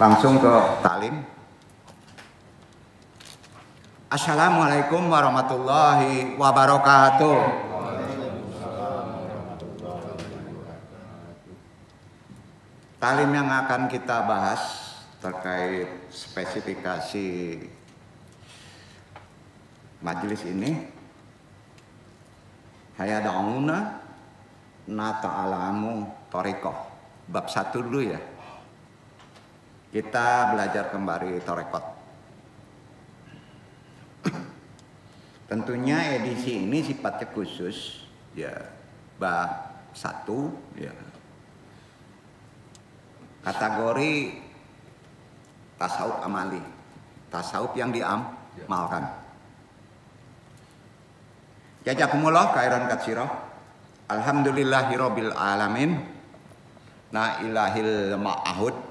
Langsung ke taklim. Assalamualaikum warahmatullahi wabarakatuh. Taklim yang akan kita bahas terkait spesifikasi majelis ini, hayada'una nata'alamu thariqah. Bab 1 dulu ya. Kita belajar kembali thariqat. Tentunya edisi ini sifatnya khusus ya. Bab 1 ya. Kategori tasawuf amali, tasawuf yang diamalkan. Jazakumullah khairan katsira. Alhamdulillahirabbil alamin. Na ilahil ma'ahud.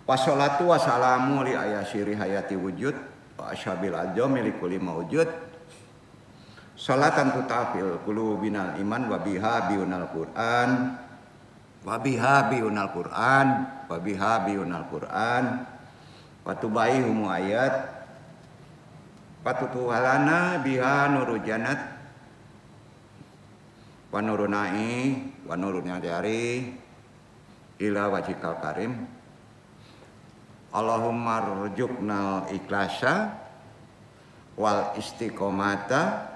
Wassalatu wassalamu li ayasiri hayati wujud wa ashabil ajami li kulli mawjud. Salatan tutafil qulubinal iman wa biha biunal Qur'an. Wa biha biunal Qur'an, wa biha biunal Qur'an, wa tubaihum ayat, wa tutuhalana biha nuru jannat, wa nurunai, wa nurunnya jari, ila wajikal karim. Allahumma rujuknal ikhlasa, wal istiqomata,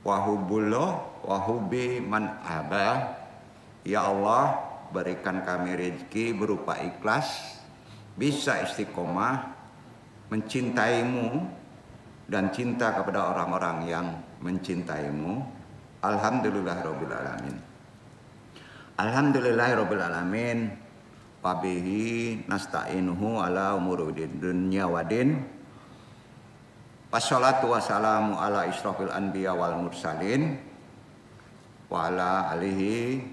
wa hubbullah, wa hubbi man abah. Ya Allah, berikan kami rezeki berupa ikhlas, bisa istiqomah, mencintaimu, dan cinta kepada orang-orang yang mencintaimu. Alhamdulillahirabbil alamin. Alhamdulillahirabbil alamin. Wabihi nasta'inuhu ala umuri dunya wadin. Wassalatu wassalamu ala isyrafil anbiya wal mursalin wa ala alihi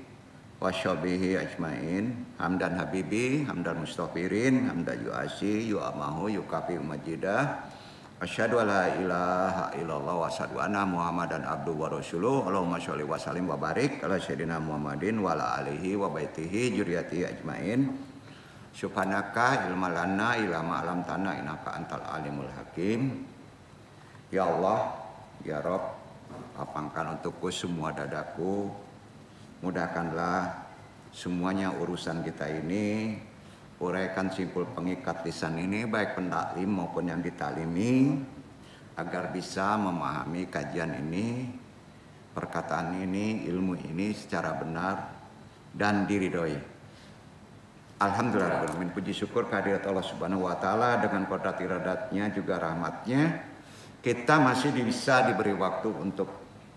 wasyabihi ajmain. Hamdan habibi, hamdan mustafirin, hamdan yu'asi, yu'amahu, yukafi majidah. Asyhadu alla ilaha illallah wa asyhadu anna muhammadan abduhu wa rasuluh. Allahumma sholli wa sallim wa barik ala sayyidina Muhammadin wa ala alihi wa baitihi dzurriyyatihi ajmain. Subhanaka ilma lana illa ma 'allamtana innaka antal alimul hakim. Ya Allah, ya Rabb, lapangkan untukku semua dadaku. Mudahkanlah semuanya urusan kita ini, uraikan simpul pengikat lisan ini, baik pentaklim maupun yang ditaklimi, agar bisa memahami kajian ini, perkataan ini, ilmu ini secara benar dan diridhoi. Alhamdulillah, puji syukur kehadirat Allah Subhanahu wa Ta'ala dengan qudrat iradatnya juga rahmatnya, kita masih bisa diberi waktu untuk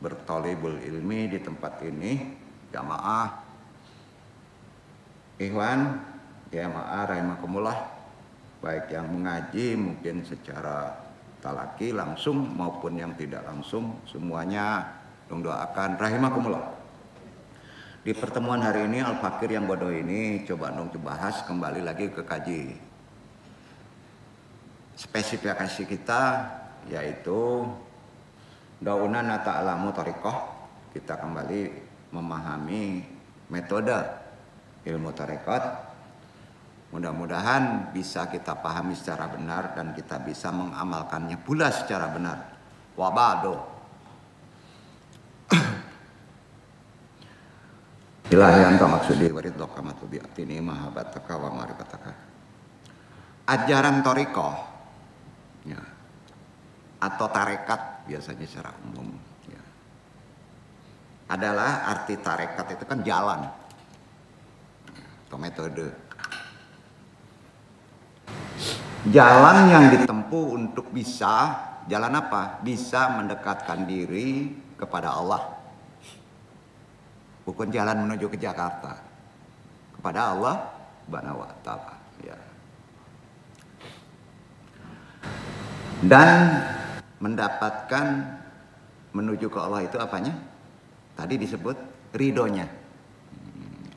berthalibul ilmi di tempat ini. Jamaah, ikhwan, jamaah rahimakumullah, baik yang mengaji mungkin secara talaki langsung maupun yang tidak langsung, semuanya doakan rahimakumullah. Di pertemuan hari ini Al-Fakir yang bodoh ini coba bahas kembali lagi ke kaji spesifikasi kita, yaitu dauna nata'alamu thariqah. Kita kembali memahami metode ilmu tarekat. Mudah-mudahan bisa kita pahami secara benar dan kita bisa mengamalkannya pula secara benar. Wa ba'du. Ilahi anta maksudi waridhaka matubi'atini mahabbataka wa ma'rifataka. Ajaran tarekat ya, atau tarekat biasanya secara umum ya, adalah arti tarekat itu kan jalan atau metode. Jalan yang ditempuh untuk bisa, jalan apa? Bisa mendekatkan diri kepada Allah. Bukan jalan menuju ke Jakarta. Kepada Allah Subhanahu wa Ta'ala ya. Dan mendapatkan menuju ke Allah itu apanya? Tadi disebut ridhonya.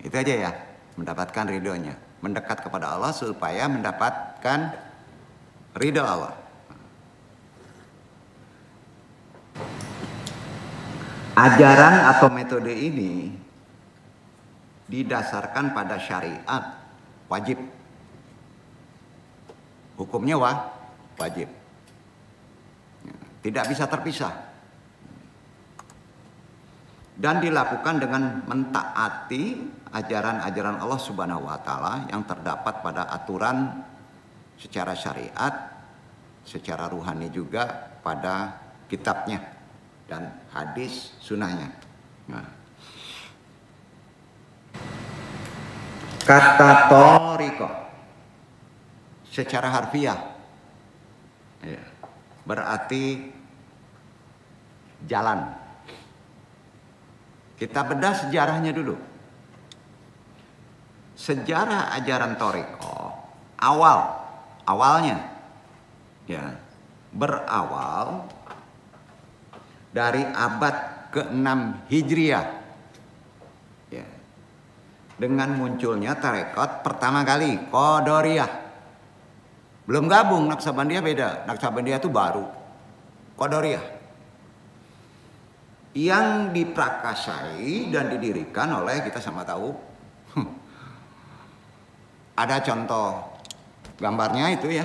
Itu aja ya, mendapatkan ridhonya. Mendekat kepada Allah supaya mendapatkan ridho Allah. Ajaran atau metode ini didasarkan pada syariat wajib Hukumnya wajib. Tidak bisa terpisah. Dan dilakukan dengan mentaati ajaran-ajaran Allah Subhanahu wa taala yang terdapat pada aturan secara syariat, secara ruhani juga pada kitabnya dan hadis sunnahnya. Nah. Kata thariqah secara harfiah ya, berarti jalan. Kita bedah sejarahnya dulu. Sejarah ajaran thariqah awalnya ya berawal dari abad ke-6 Hijriah ya, dengan munculnya tarekat pertama kali Qadariyah. Belum gabung, Naqsabandiyah beda. Naqsabandiyah itu baru, Qadariyah yang diprakasai dan didirikan oleh, kita sama tahu, ada contoh gambarnya itu ya,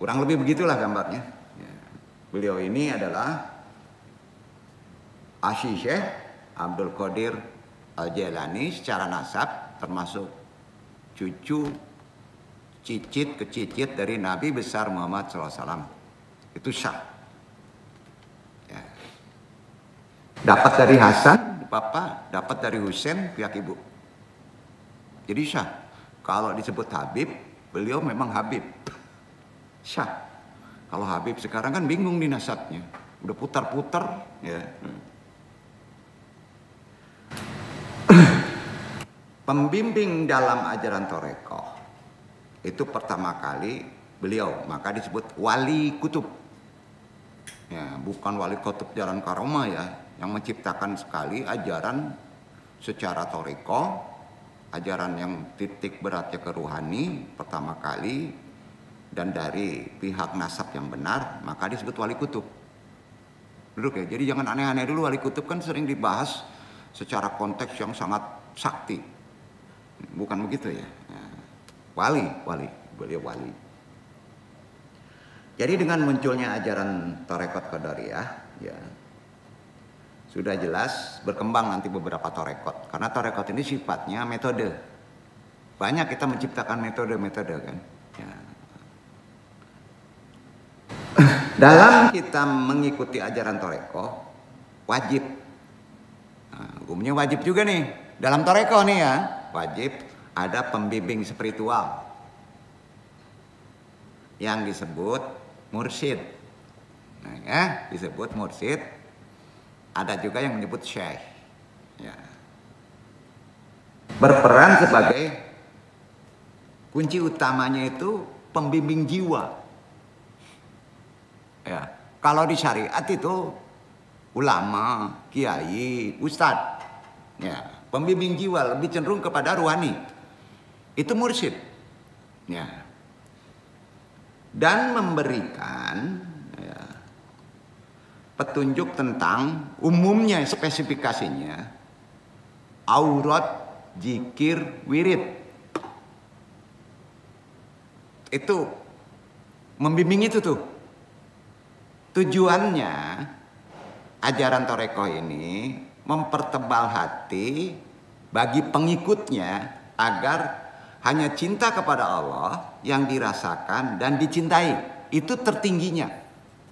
kurang lebih begitulah gambarnya. Beliau ini adalah Asy Syekh Abdul Qadir Al-Jailani secara nasab, termasuk cucu cicit kecicit dari Nabi besar Muhammad SAW. Itu sah. Ya. Dapat dari Hasan, Bapak, dapat dari Husain, pihak ibu. Jadi sah. Kalau disebut Habib, beliau memang Habib. Sah. Kalau Habib sekarang kan bingung di nasabnya. Udah putar-putar. Ya. Pembimbing dalam ajaran thariqah itu pertama kali beliau, maka disebut wali kutub. Ya, bukan wali kutub jalan karomah ya, yang menciptakan sekali ajaran secara thariqah, ajaran yang titik beratnya ke ruhani pertama kali dan dari pihak nasab yang benar, maka disebut wali kutub. Duduk ya, jadi jangan aneh-aneh dulu, wali kutub kan sering dibahas secara konteks yang sangat sakti. Bukan begitu ya. Wali, beliau wali. Jadi dengan munculnya ajaran tarekat Qadariyah, ya sudah jelas berkembang nanti beberapa tarekat. Karena tarekat ini sifatnya metode. Banyak kita menciptakan metode-metode kan. Ya. Dalam kita mengikuti ajaran tarekat wajib. Nah, hukumnya wajib juga nih. Dalam tarekat nih ya, wajib ada pembimbing spiritual yang disebut mursyid. Nah, ya, disebut mursyid. Ada juga yang menyebut syekh. Ya. Berperan sebagai kunci utamanya itu pembimbing jiwa. Ya. Kalau di syariat itu ulama, kiai, ustadz. Ya. Pembimbing jiwa lebih cenderung kepada ruhani. Itu mursyid. Ya. Dan memberikan ya, petunjuk tentang umumnya, spesifikasinya aurat, zikir, wirid. Itu membimbing itu tuh. Tujuannya ajaran tarekat ini mempertebal hati bagi pengikutnya agar hanya cinta kepada Allah yang dirasakan dan dicintai. Itu tertingginya.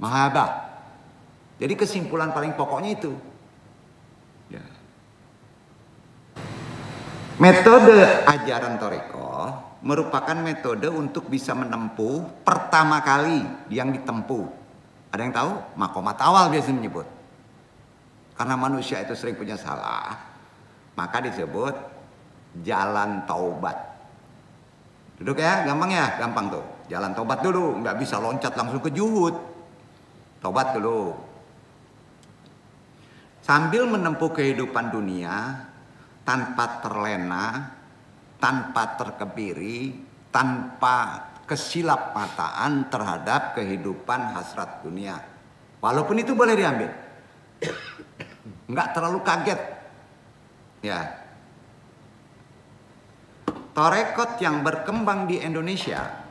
Mahabbah. Jadi kesimpulan paling pokoknya itu. Ya. Metode ajaran tarekat merupakan metode untuk bisa menempuh pertama kali yang ditempuh. Ada yang tahu? Makomat awal biasanya menyebut. Karena manusia itu sering punya salah, maka disebut jalan taubat. Duduk ya, gampang tuh. Jalan taubat dulu, nggak bisa loncat langsung ke juhud. Taubat dulu. Sambil menempuh kehidupan dunia tanpa terlena, tanpa terkebiri, tanpa kesilap mataan terhadap kehidupan hasrat dunia. Walaupun itu boleh diambil. Nggak terlalu kaget. Ya. Tarekat yang berkembang di Indonesia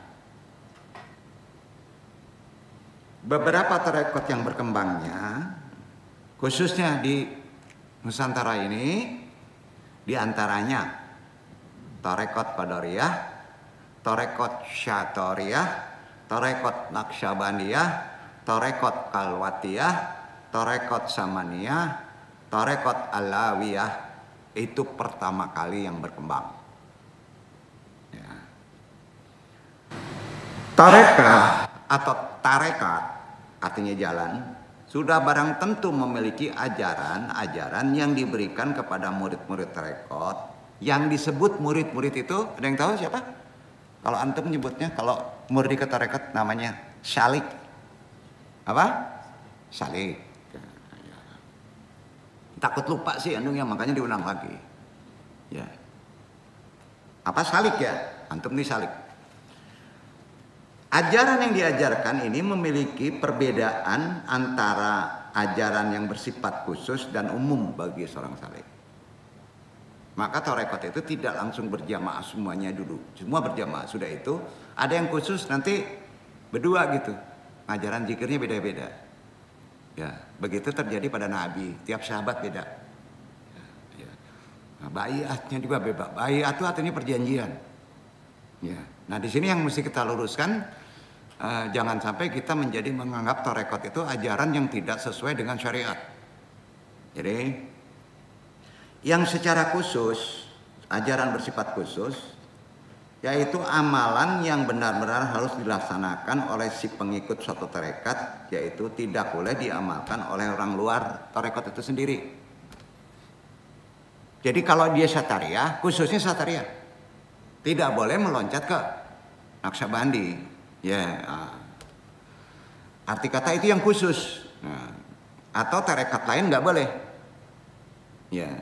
beberapa tarekat yang berkembangnya, khususnya di Nusantara ini, diantaranya tarekat Qadariyah, tarekat Syatoriyah, tarekat Naqsyabandiyah, tarekat Kalwatiyah, tarekat Samaniyah, tarekat Alawiyah, itu pertama kali yang berkembang. Ya. Tarekah atau tarekat artinya jalan, sudah barang tentu memiliki ajaran-ajaran yang diberikan kepada murid-murid tarekat, yang disebut murid-murid itu, ada yang tahu siapa? Kalau antum menyebutnya, kalau murid ke tarekat namanya syalik. Apa? Syalik. Takut lupa sih andungnya, makanya diulang lagi. Ya. Apa salik ya? Antum nih salik. Ajaran yang diajarkan ini memiliki perbedaan antara ajaran yang bersifat khusus dan umum bagi seorang salik. Maka tarekat itu tidak langsung berjamaah semuanya dulu. Semua berjamaah. Sudah itu ada yang khusus nanti berdua gitu. Ajaran zikirnya beda-beda. Ya, begitu terjadi pada Nabi, tiap sahabat beda. Ya. Nah, baiatnya juga beda. Baiat itu artinya perjanjian. Ya. Nah, di sini yang mesti kita luruskan, jangan sampai kita menjadi menganggap tarekat itu ajaran yang tidak sesuai dengan syariat. Jadi, yang secara khusus, ajaran bersifat khusus, yaitu amalan yang benar-benar harus dilaksanakan oleh si pengikut suatu tarekat, yaitu tidak boleh diamalkan oleh orang luar tarekat itu sendiri. Jadi kalau dia Satariyah, khususnya Satariyah, tidak boleh meloncat ke Naqsyabandi. Ya, arti kata itu yang khusus. Nah, atau tarekat lain nggak boleh. Ya,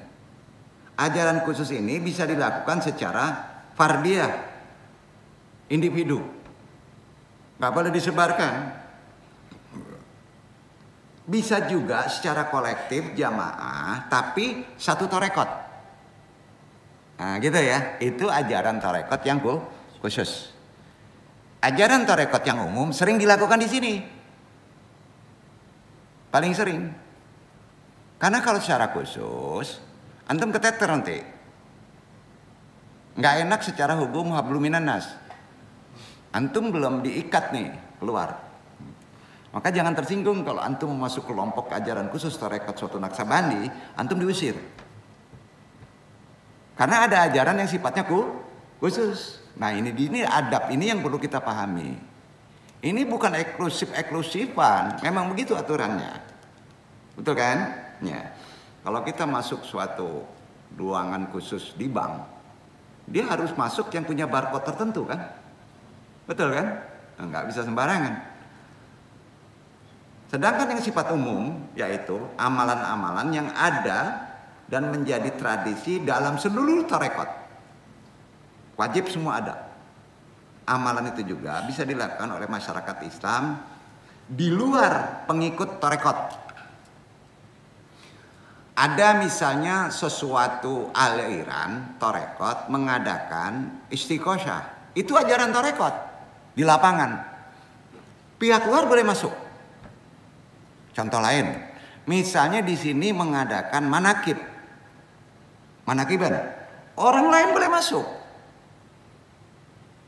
ajaran khusus ini bisa dilakukan secara fardiyah. Individu nggak boleh disebarkan. Bisa juga secara kolektif jamaah, tapi satu tarekat. Nah gitu ya, itu ajaran tarekat yang khusus. Ajaran tarekat yang umum sering dilakukan di sini, paling sering. Karena kalau secara khusus, antum keteter nanti, nggak enak secara hukum habluminan nas. Antum belum diikat nih keluar. Maka jangan tersinggung kalau antum masuk kelompok ajaran khusus tarekat suatu Naqsyabandi, antum diusir. Karena ada ajaran yang sifatnya khusus. Nah ini adab ini yang perlu kita pahami. Ini bukan eksklusifan, memang begitu aturannya. Betul kan? Ya. Kalau kita masuk suatu ruangan khusus di bank, dia harus masuk yang punya barcode tertentu kan? Betul kan? Nggak bisa sembarangan. Sedangkan yang sifat umum, yaitu amalan-amalan yang ada dan menjadi tradisi dalam seluruh tarekat. Wajib semua ada. Amalan itu juga bisa dilakukan oleh masyarakat Islam di luar pengikut tarekat. Ada misalnya sesuatu aliran tarekat mengadakan istiqosyah. Itu ajaran tarekat. Di lapangan, pihak luar boleh masuk. Contoh lain, misalnya di sini mengadakan manakiban, orang lain boleh masuk.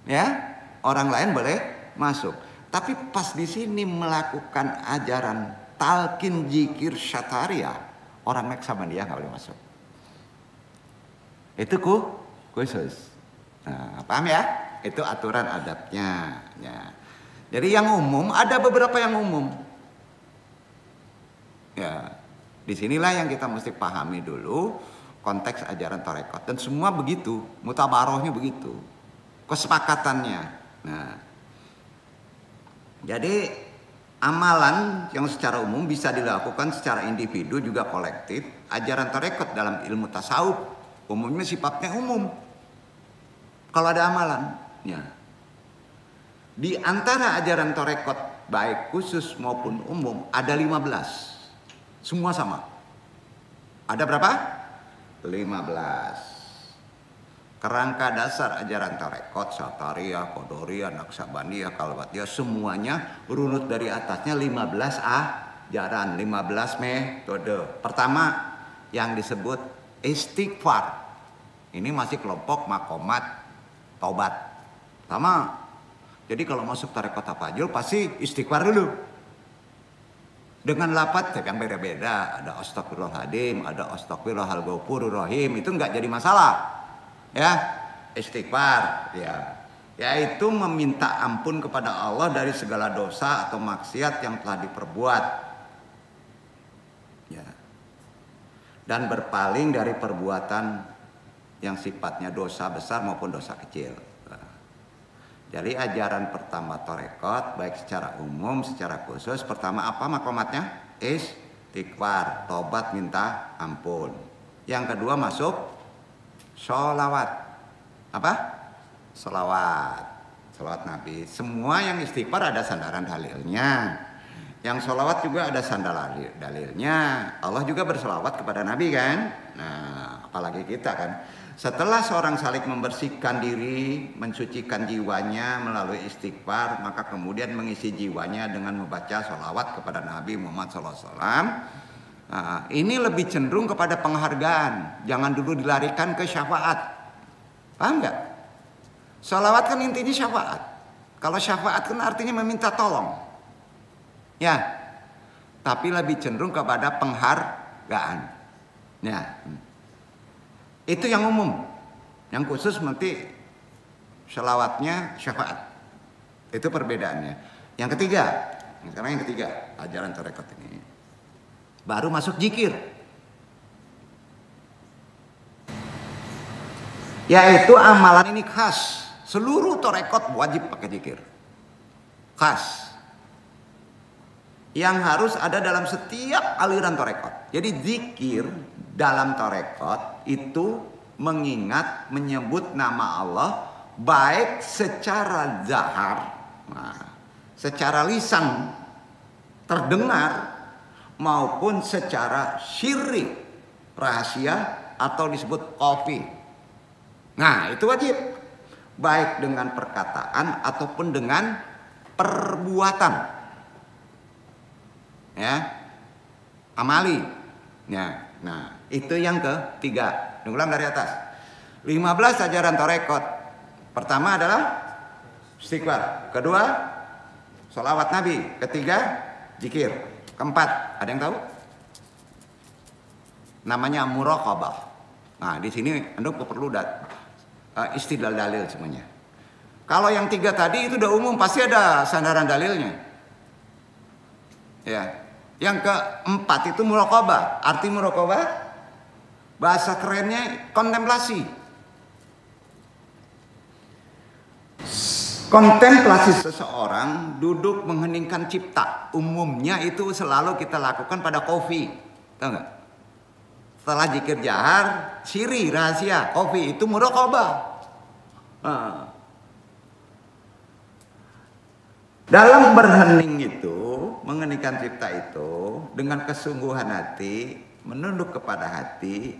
Ya, orang lain boleh masuk. Tapi pas di sini melakukan ajaran talqin zikir Satariyah, orang Naqsyabandiyah nggak boleh masuk. Itu khusus. Nah, paham ya? Itu aturan adabnya. Ya. Jadi yang umum ada beberapa yang umum. Ya, disinilah yang kita mesti pahami dulu konteks ajaran tarekat dan semua begitu, mutabarohnya begitu, kesepakatannya. Nah, jadi amalan yang secara umum bisa dilakukan secara individu juga kolektif. Ajaran tarekat dalam ilmu tasawuf umumnya sifatnya umum. Kalau ada amalan. Ya. Di antara ajaran tarekat baik khusus maupun umum ada 15. Semua sama. Ada berapa? 15. kerangka dasar ajaran tarekat, Satariyah, Qadariyah, Naqsabandiyah, Kalwatiyah, semuanya runut dari atasnya 15 ajaran, 15 metode. Pertama yang disebut istighfar. Ini masih kelompok makomat taubat. Pertama, jadi kalau masuk tarekat Tafajul pasti istighfar dulu. Dengan lafaz yang beda-beda, ada astagfirullahaladzim, ada astagfirullahalghafururrahim, itu nggak jadi masalah. Ya, istighfar, ya, yaitu meminta ampun kepada Allah dari segala dosa atau maksiat yang telah diperbuat, ya, dan berpaling dari perbuatan yang sifatnya dosa besar maupun dosa kecil. Jadi ajaran pertama tarekat baik secara umum, secara khusus, pertama apa makomatnya? Istighfar, tobat minta ampun. Yang kedua masuk sholawat. Apa? Sholawat. Sholawat Nabi. Semua yang istighfar ada sandaran dalilnya. Yang sholawat juga ada sandaran dalilnya. Allah juga bersolawat kepada Nabi kan. Nah, apalagi kita kan. Setelah seorang salik membersihkan diri, mensucikan jiwanya melalui istighfar, maka kemudian mengisi jiwanya dengan membaca sholawat kepada Nabi Muhammad SAW. Nah, ini lebih cenderung kepada penghargaan. Jangan dulu dilarikan ke syafaat. Paham nggak? Sholawat kan intinya syafaat. Kalau syafaat kan artinya meminta tolong. Ya, tapi lebih cenderung kepada penghargaan. Ya. Itu yang umum. Yang khusus nanti sholawatnya syafaat. Itu perbedaannya. Yang ketiga, sekarang yang ketiga ajaran tarekat ini. Baru masuk zikir. Yaitu amalan ini khas. Seluruh tarekat wajib pakai zikir. Khas. Yang harus ada dalam setiap aliran tarekat. Jadi zikir dalam tarekat itu mengingat, menyebut nama Allah baik secara zahar, secara lisan terdengar, maupun secara sirri, rahasia atau disebut khafi. Nah, itu wajib. Baik dengan perkataan ataupun dengan perbuatan. Ya. Amali. Ya. Nah, itu yang ketiga. Ulang dari atas. 15 ajaran tarekat. Pertama adalah istighfar. Kedua, sholawat Nabi. Ketiga, zikir. Keempat, ada yang tahu? Namanya muraqabah. Nah, di sini Anda perlu istidlal dalil semuanya. Kalau yang tiga tadi itu udah umum, pasti ada sandaran dalilnya. Ya. Yang keempat itu muraqabah. Arti muraqabah bahasa kerennya kontemplasi. Kontemplasi seseorang duduk mengheningkan cipta. Umumnya itu selalu kita lakukan pada kofi. Tahu nggak? Setelah zikir jahar, siri, rahasia, kofi itu muraqabah. Dalam berhening itu, mengeningkan cipta itu dengan kesungguhan hati, menunduk kepada hati,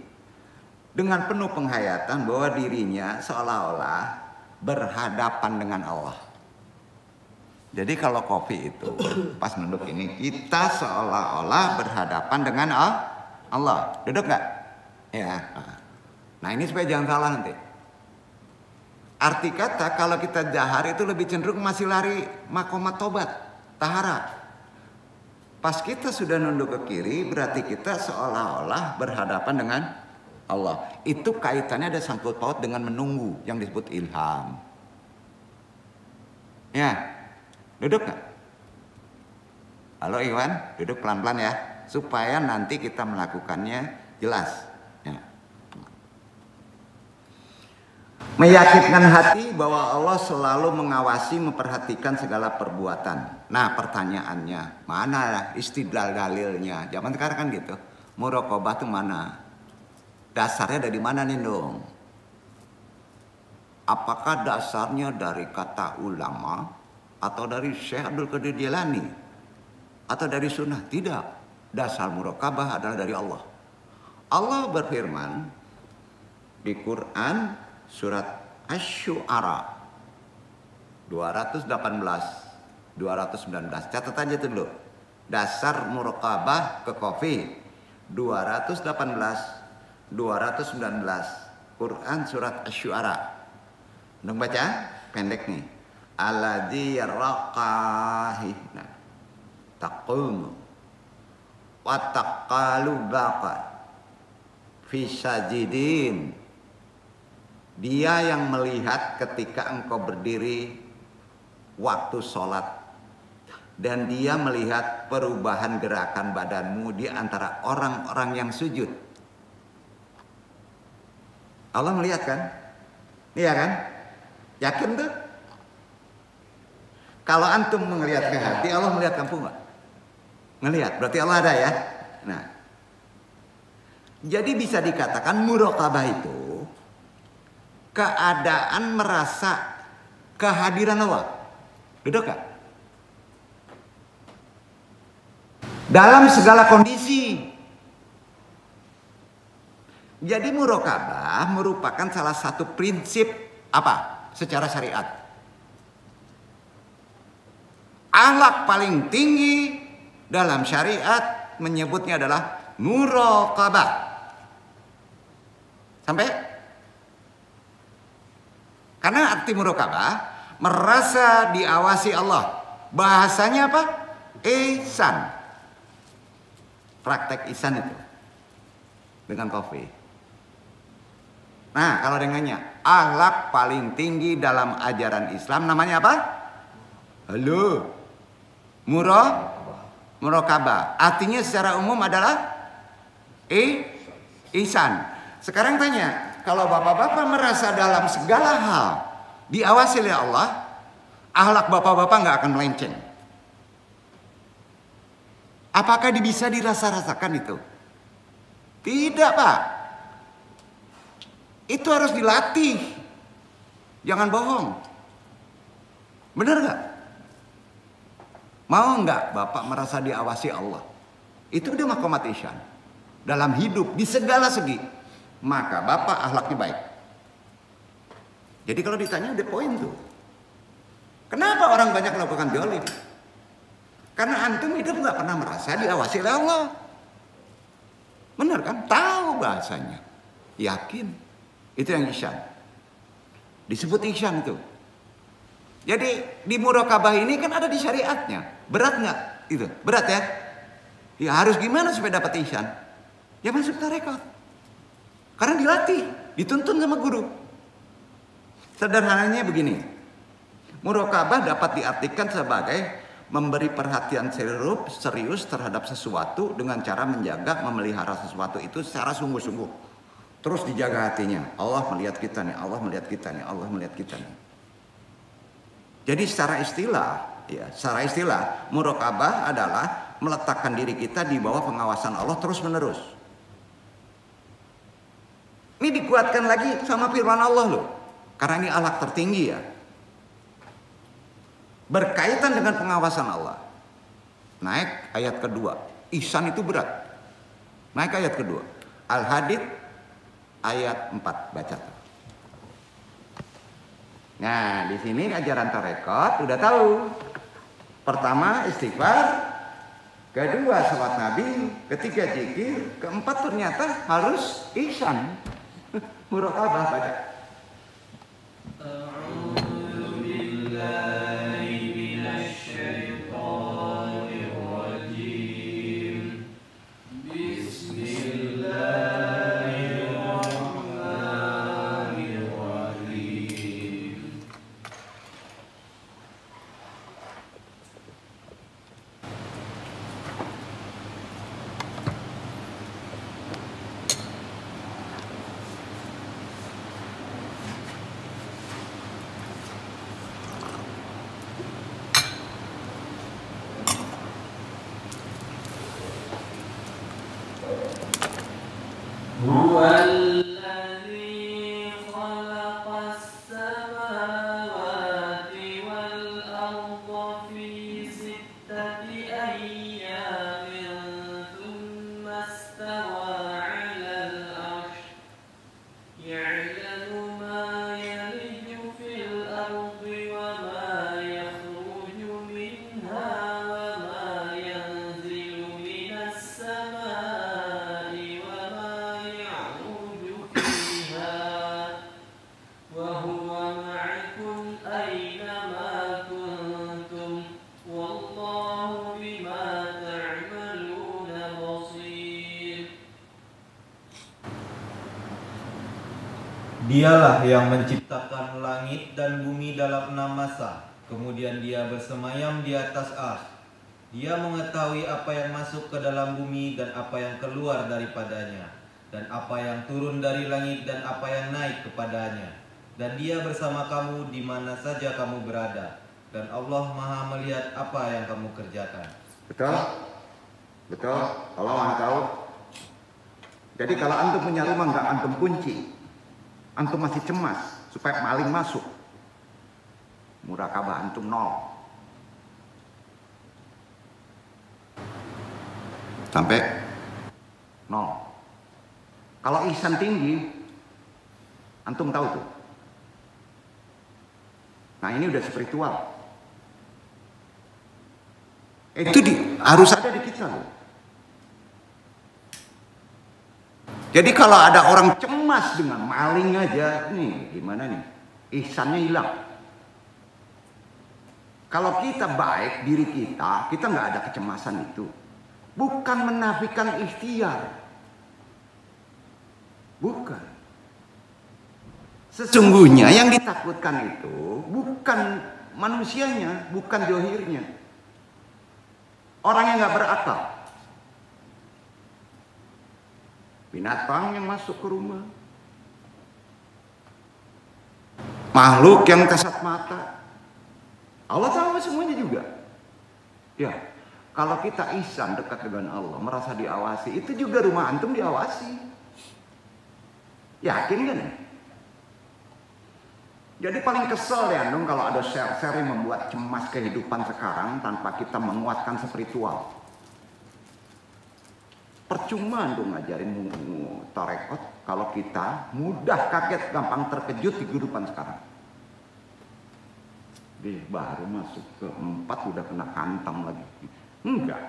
dengan penuh penghayatan bahwa dirinya seolah-olah berhadapan dengan Allah. Jadi kalau kopi itu pas nunduk ini, kita seolah-olah berhadapan dengan Allah. Duduk nggak? Ya. Nah, ini supaya jangan salah nanti. Arti kata kalau kita jahar itu lebih cenderung masih lari makomat tobat, tahara. Pas kita sudah nunduk ke kiri berarti kita seolah-olah berhadapan dengan Allah. Itu kaitannya ada sangkut paut dengan menunggu yang disebut ilham. Ya, duduk nggak? Halo Iwan, duduk pelan-pelan ya, supaya nanti kita melakukannya jelas. Ya. Meyakinkan hati bahwa Allah selalu mengawasi, memperhatikan segala perbuatan. Nah, pertanyaannya, mana istidlal dalilnya? Zaman sekarang kan gitu. Muraqabah itu mana? Dasarnya dari mana nih dong? Apakah dasarnya dari kata ulama atau dari Syekh Abdul Qadir Jilani atau dari sunnah? Tidak. Dasar muraqabah adalah dari Allah. Allah berfirman di Quran surat Asy-Syu'ara 218 219. Catat aja itu dulu. Dasar muraqabah ke Kofi 218 219 Quran surat Asy-Syu'ara. Dong baca pendek nih. Alladzi yaraqahi taqum wa taqalubaka fi sajidin. Dia yang melihat ketika engkau berdiri waktu sholat, dan dia melihat perubahan gerakan badanmu di antara orang-orang yang sujud. Allah melihat kan? Iya kan? Yakin tuh? Kalau antum melihat ke hati, Allah melihat kamu nggak? Ngelihat, berarti Allah ada ya. Nah, jadi bisa dikatakan muraqabah itu keadaan merasa kehadiran Allah. Betul gak? Dalam segala kondisi. Jadi muraqabah merupakan salah satu prinsip apa? Secara syariat. Akhlak paling tinggi dalam syariat menyebutnya adalah muraqabah. Sampai? Karena arti muraqabah merasa diawasi Allah. Bahasanya apa? Ihsan. Praktek ihsan itu dengan Kofi. Nah, kalau dengannya akhlak paling tinggi dalam ajaran Islam namanya apa? Halo. Muraqabah. Artinya secara umum adalah ihsan. Sekarang tanya, kalau bapak-bapak merasa dalam segala hal diawasi oleh Allah, akhlak bapak-bapak nggak akan melenceng. Apakah bisa dirasa-rasakan itu? Tidak, Pak. Itu harus dilatih. Jangan bohong. Benar nggak? Mau nggak bapak merasa diawasi Allah? Itu udah maqamat ihsan. Dalam hidup di segala segi, maka bapak akhlaknya baik. Jadi kalau ditanya ada poin tuh. Kenapa orang banyak melakukan zalim? Karena antum hidup nggak pernah merasa diawasi oleh Allah. Benar kan? Tahu bahasanya. Yakin. Itu yang ihsan. Disebut ihsan itu. Jadi di muraqabah ini kan ada di syariatnya. Berat nggak? Itu berat ya. Ya harus gimana supaya dapat ihsan? Ya masuk tarekat. Karena dilatih, dituntun sama guru. Sederhananya begini. Muraqabah dapat diartikan sebagai memberi perhatian serius terhadap sesuatu dengan cara menjaga, memelihara sesuatu itu secara sungguh-sungguh. Terus dijaga hatinya. Allah melihat kita nih, Allah melihat kita nih, Allah melihat kita nih. Jadi secara istilah, muraqabah adalah meletakkan diri kita di bawah pengawasan Allah terus-menerus. Ini dikuatkan lagi sama firman Allah loh. Karena ini akhlak tertinggi ya. Berkaitan dengan pengawasan Allah. Naik ayat kedua. Ihsan itu berat. Naik ayat kedua. Al-Hadid ayat 4. Baca. Nah, di sini ajaran tarekat udah tahu. Pertama istighfar, kedua salat Nabi, ketiga zikir, keempat ternyata harus ihsan. Muraqabah baca. يعلم ما Dialah yang menciptakan langit dan bumi dalam 6 masa. Kemudian dia bersemayam di atas ars. Dia mengetahui apa yang masuk ke dalam bumi dan apa yang keluar daripadanya, dan apa yang turun dari langit dan apa yang naik kepadanya. Dan dia bersama kamu di mana saja kamu berada. Dan Allah Maha melihat apa yang kamu kerjakan. Betul? Betul? Allah Maha tahu. Jadi kalau antum punya rumah nggak antum kunci, antum masih cemas supaya maling masuk, murakabah antum nol. Sampai nol. Kalau ihsan tinggi, antum tahu tuh. Nah ini udah spiritual. Itu harus ada di kita loh. Jadi kalau ada orang cemas dengan maling aja, nih gimana nih? Ihsannya hilang. Kalau kita baik diri kita nggak ada kecemasan itu. Bukan menafikan ikhtiar. Bukan. Sesungguhnya yang ditakutkan itu bukan manusianya, bukan johirnya. Orang yang nggak berakal. Binatang yang masuk ke rumah. Makhluk yang kasat mata. Allah tahu semuanya juga. Ya, kalau kita ihsan dekat dengan Allah, merasa diawasi, itu juga rumah antum diawasi. Yakin kan? Jadi paling kesel ya antum kalau ada share-share yang membuat cemas kehidupan sekarang tanpa kita menguatkan spiritual. Percuma dong ngajarin tarekot kalau kita mudah kaget, gampang terkejut di kehidupan sekarang. Baru masuk ke 4 udah kena hantam lagi. Enggak.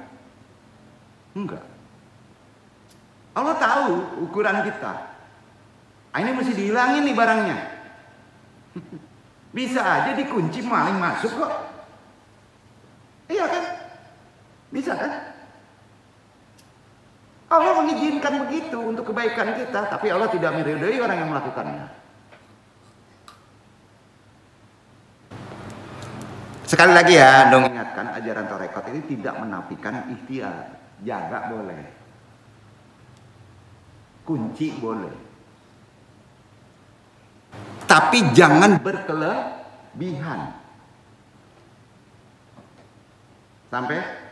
Allah tahu ukuran kita. Ini mesti dihilangin nih barangnya. Bisa aja dikunci maling masuk kok. Iya kan? Bisa kan? Allah mengizinkan begitu untuk kebaikan kita, tapi Allah tidak meridhoi orang yang melakukannya. Sekali lagi ya, dong ingatkan ajaran tarekat ini tidak menafikan ikhtiar. Jaga boleh. Kunci boleh. Tapi jangan berkelebihan. Sampai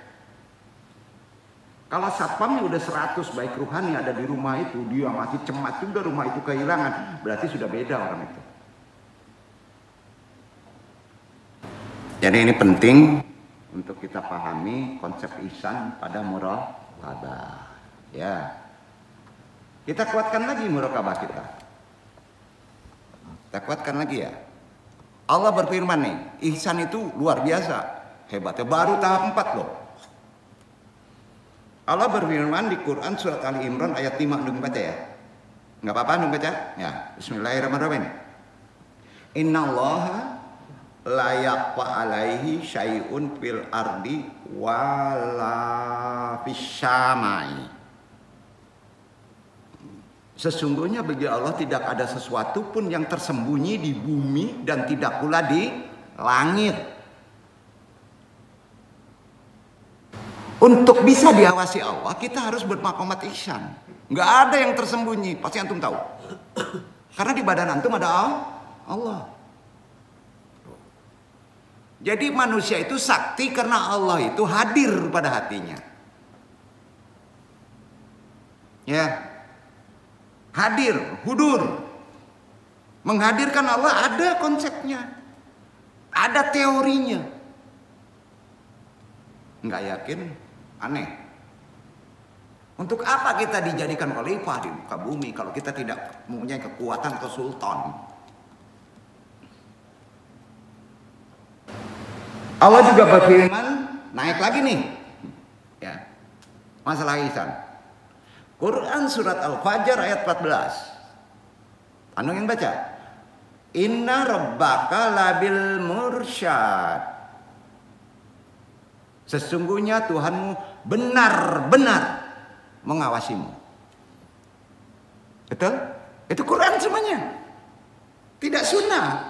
kalau satpamnya udah 100 baik ruhani ada di rumah itu, dia masih cemas juga rumah itu kehilangan, berarti sudah beda orang itu. Jadi ini penting untuk kita pahami konsep ihsan pada muraqabah. Ya. Kita kuatkan lagi muraqabah kita. Kita kuatkan lagi ya. Allah berfirman nih, ihsan itu luar biasa, hebatnya, baru tahap 4 loh. Allah berfirman di Quran surat Ali Imran ayat 5, nung baca ya. Enggak apa-apa nung baca? Ya, bismillahirrahmanirrahim. Innallaha la yaqfa alaihi syai'un fil ardi wala fis samai. Sesungguhnya bagi Allah tidak ada sesuatu pun yang tersembunyi di bumi dan tidak pula di langit. Untuk bisa diawasi Allah, kita harus bermaqamat ihsan. Nggak ada yang tersembunyi, pasti antum tahu. Karena di badan antum ada Allah. Jadi manusia itu sakti karena Allah itu hadir pada hatinya. Ya, hadir, hudur. Menghadirkan Allah ada konsepnya, ada teorinya. Nggak yakin? Aneh. Untuk apa kita dijadikan khalifah di muka bumi kalau kita tidak mempunyai kekuatan ke sultan? Allah juga berfirman, naik lagi nih. Ya. Masalah ihsan. Quran surat Al-Fajr ayat 14. Anu yang baca. Inna rabbaka labil mursyad. Sesungguhnya Tuhanmu benar-benar mengawasimu. Betul? Itu Quran semuanya. Tidak sunnah.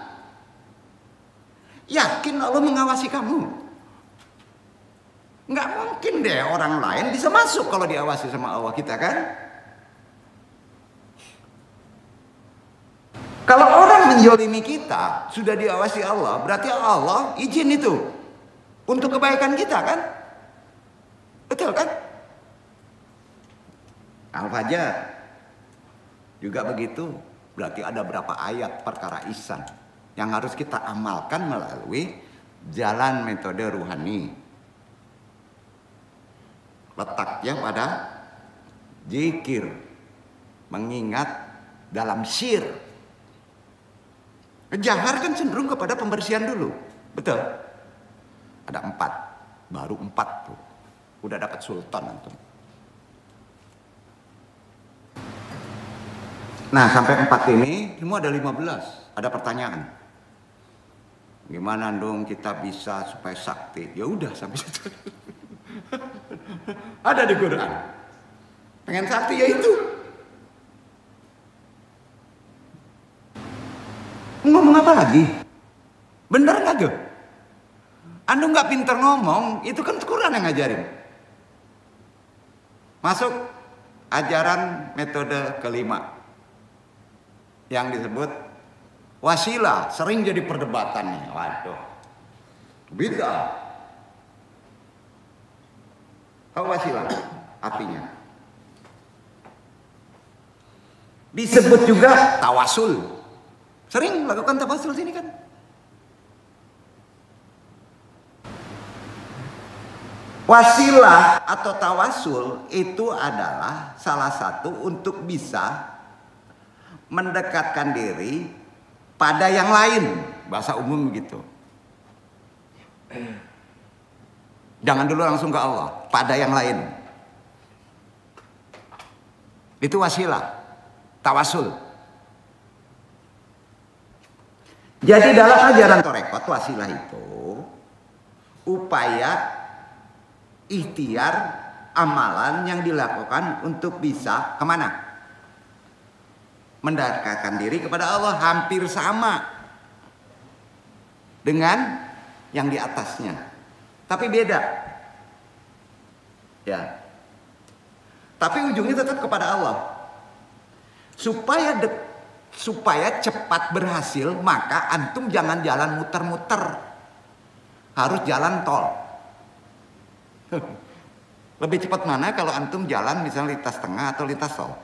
Yakin Allah mengawasi kamu? Nggak mungkin deh orang lain bisa masuk kalau diawasi sama Allah kita kan? Kalau orang menjolimi kita sudah diawasi Allah, berarti Allah izin itu untuk kebaikan kita kan? Betul kan? Al-Fajr juga begitu. Berarti ada berapa ayat perkara ihsan yang harus kita amalkan melalui jalan metode ruhani. Letaknya pada zikir, mengingat dalam syir. Jahar kan cenderung kepada pembersihan dulu, betul? Ada 4, baru 4 tuh, udah dapat sultan antum. Nah sampai 4 ini semua ada 15. Ada pertanyaan. Gimana dong kita bisa supaya sakti? Ya udah sampai situ. Ada di Quran. Pengen sakti ya itu. Ngomong apa lagi? Bener nggak tuh? Anda nggak pinter ngomong, itu kan Quran yang ngajarin. Masuk ajaran metode kelima yang disebut wasilah, sering jadi perdebatan nih. Waduh, bid'ah. Apa wasilah artinya? Disebut juga tawasul. Sering melakukan tawasul sini kan? Wasilah atau tawasul itu adalah salah satu untuk bisa mendekatkan diri pada yang lain, bahasa umum gitu. Jangan dulu langsung ke Allah, pada yang lain. Itu wasilah, tawasul. Jadi dalam ajaran Torekot, wasilah itu upaya ikhtiar amalan yang dilakukan untuk bisa kemana? Mendekatkan diri kepada Allah, hampir sama dengan yang di atasnya, tapi beda ya, tapi ujungnya tetap kepada Allah. Supaya cepat berhasil, maka antum jangan jalan muter-muter, harus jalan tol. Lebih cepat mana kalau antum jalan misalnya lintas tengah atau lintas tol?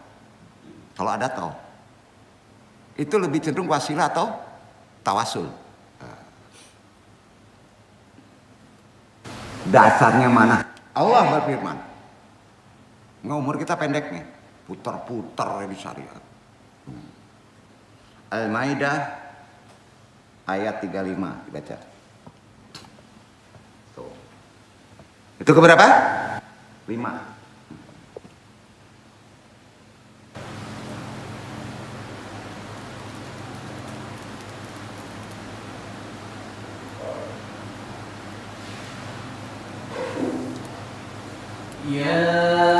Kalau ada tol, itu lebih cenderung wasilah atau tawasul. Dasarnya mana? Allah berfirman. Nggak, umur kita pendek nih, putar-putar di syariat. Al-Maidah ayat 35 dibaca. Tuh. Itu keberapa? 5. Ya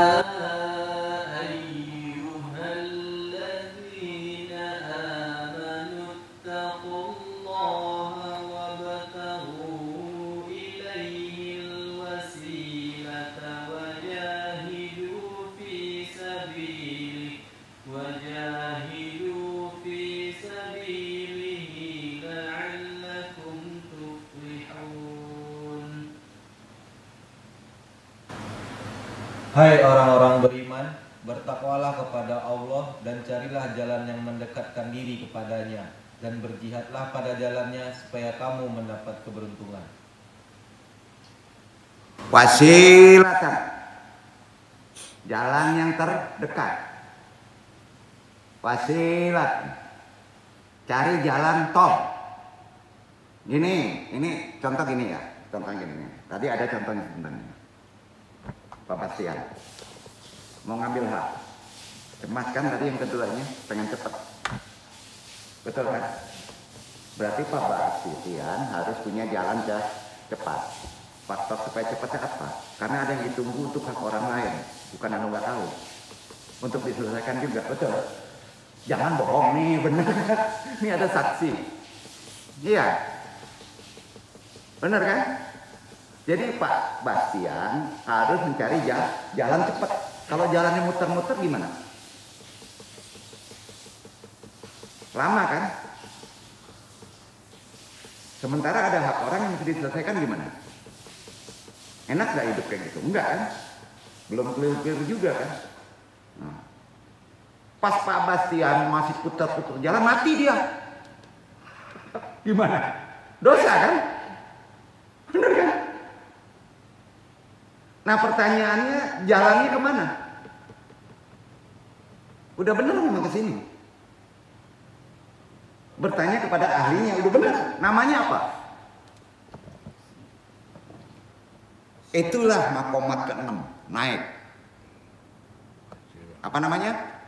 Hai orang-orang beriman, bertakwalah kepada Allah dan carilah jalan yang mendekatkan diri kepadanya, dan berjihadlah pada jalannya supaya kamu mendapat keberuntungan. Wasilatan, jalan yang terdekat. Wasilat, cari jalan tol. Ini contoh gini ya, contoh gini. Tadi ada contohnya sebenarnya. Pastian mau ngambil hak, cemas kan tadi yang keduanya, pengen cepat, betul kan? Berarti Pak Bastian harus punya jalan cepat. Faktor supaya cepatnya apa? Karena ada yang ditunggu untuk hak orang lain, bukan anu nggak tahu, untuk diselesaikan juga, betul. Jangan bohong nih, bener. Ini ada saksi. Iya. Bener kan? Jadi Pak Bastian harus mencari jalan cepat. Kalau jalannya muter-muter gimana? Lama kan? Sementara ada hak orang yang bisa diselesaikan gimana? Enak gak hidup kayak gitu? Enggak kan? Belum clear juga kan? Nah. Pas Pak Bastian masih putar-putar jalan, mati dia. Gimana? Dosa kan? Bener kan? Nah pertanyaannya, jalannya kemana? Udah bener memang kesini. Bertanya kepada ahlinya, udah bener. Namanya apa? Itulah makomat ke-6, naik. Apa namanya?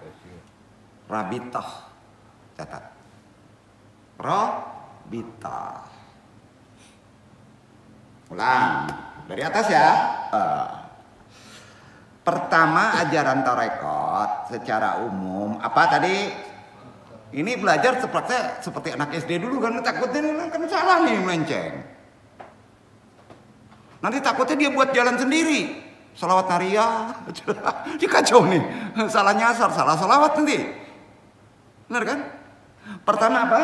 Rabitah. Catat. Rabitah. Ulang. Dari atas ya. Pertama, ajaran tarekat secara umum. Apa tadi? Ini belajar seperti anak SD dulu kan, takutnya kan salah nih melenceng. Nanti takutnya dia buat jalan sendiri. Salawat nariyah, dikacau nih. Salah nyasar, salah salawat nanti. Benar kan? Pertama apa?